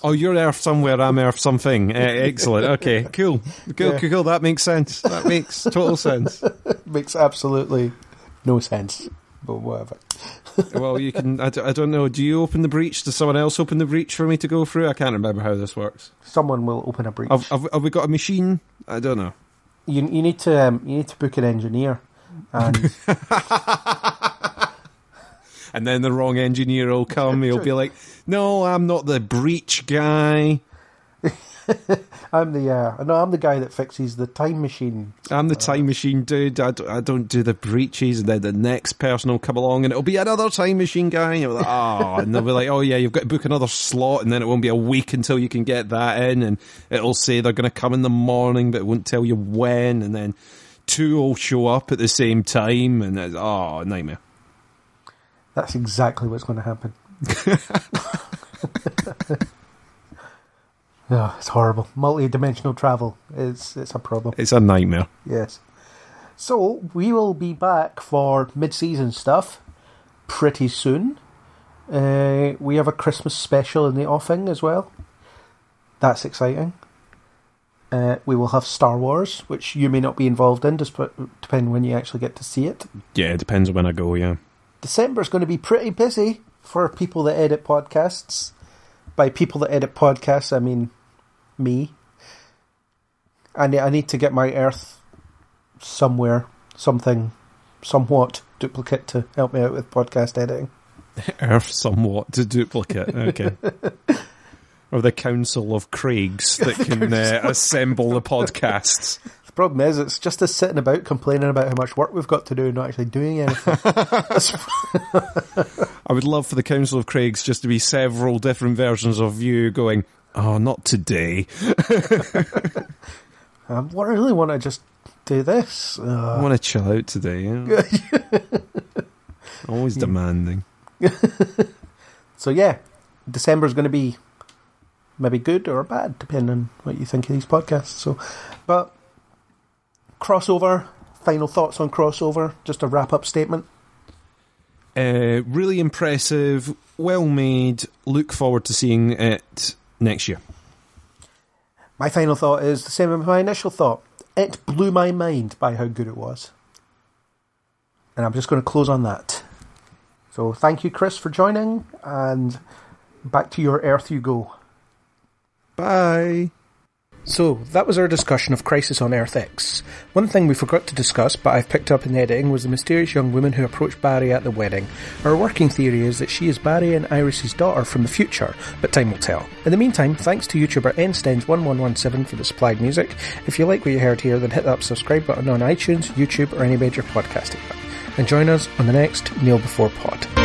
Oh, you're Earth somewhere, I'm Earth something. Excellent. Okay, cool. Cool. That makes sense. That makes total sense. Makes absolutely no sense, but whatever. Well, you can... I don't know. Do you open the breach? Does someone else open the breach for me to go through? I can't remember how this works. Someone will open a breach. Have we got a machine? I don't know. You need to book an engineer, and and then the wrong engineer will come. He'll be like, "No, I'm not the breach guy. I'm the guy that fixes the time machine. I'm the time machine dude. I don't do the breaches." And then the next person will come along, and it'll be another time machine guy. And you'll be like, "Oh," and they'll be like, "Oh yeah, you've got to book another slot," and then it won't be a week until you can get that in, and it'll say they're going to come in the morning, but it won't tell you when, and then 2 will show up at the same time, and it's nightmare. That's exactly what's going to happen. Oh, it's horrible. Multi-dimensional travel. It's a problem. It's a nightmare. Yes. So, we will be back for mid-season stuff pretty soon. We have a Christmas special in the offing as well. That's exciting. We will have Star Wars, which you may not be involved in, just depending when you actually get to see it. Yeah, it depends on when I go, yeah. December's going to be pretty busy for people that edit podcasts. By people that edit podcasts, I mean me. I need to get my Earth somewhere, somewhat duplicate to help me out with podcast editing. Earth somewhat to duplicate, okay. Or the Council of Craigs that can assemble the podcasts. The problem is, it's just us sitting about complaining about how much work we've got to do and not actually doing anything. I would love for the Council of Craigs just to be several different versions of you going, oh, not today. I really want to just do this. I want to chill out today. Yeah. Always demanding. So yeah, December's going to be maybe good or bad, depending on what you think of these podcasts. So, but crossover, final thoughts on crossover, just a wrap-up statement. Really impressive, well made, look forward to seeing it next year. My final thought is the same as my initial thought. It blew my mind by how good it was. And I'm just going to close on that. So thank you, Chris, for joining, and back to your Earth you go. Bye. So, that was our discussion of Crisis on Earth X. One thing we forgot to discuss, but I've picked up in editing, was the mysterious young woman who approached Barry at the wedding. Our working theory is that she is Barry and Iris' daughter from the future, but time will tell. In the meantime, thanks to YouTuber nstens1117 for the supplied music. If you like what you heard here, then hit that subscribe button on iTunes, YouTube, or any major podcasting app. And join us on the next Kneel Before Pod.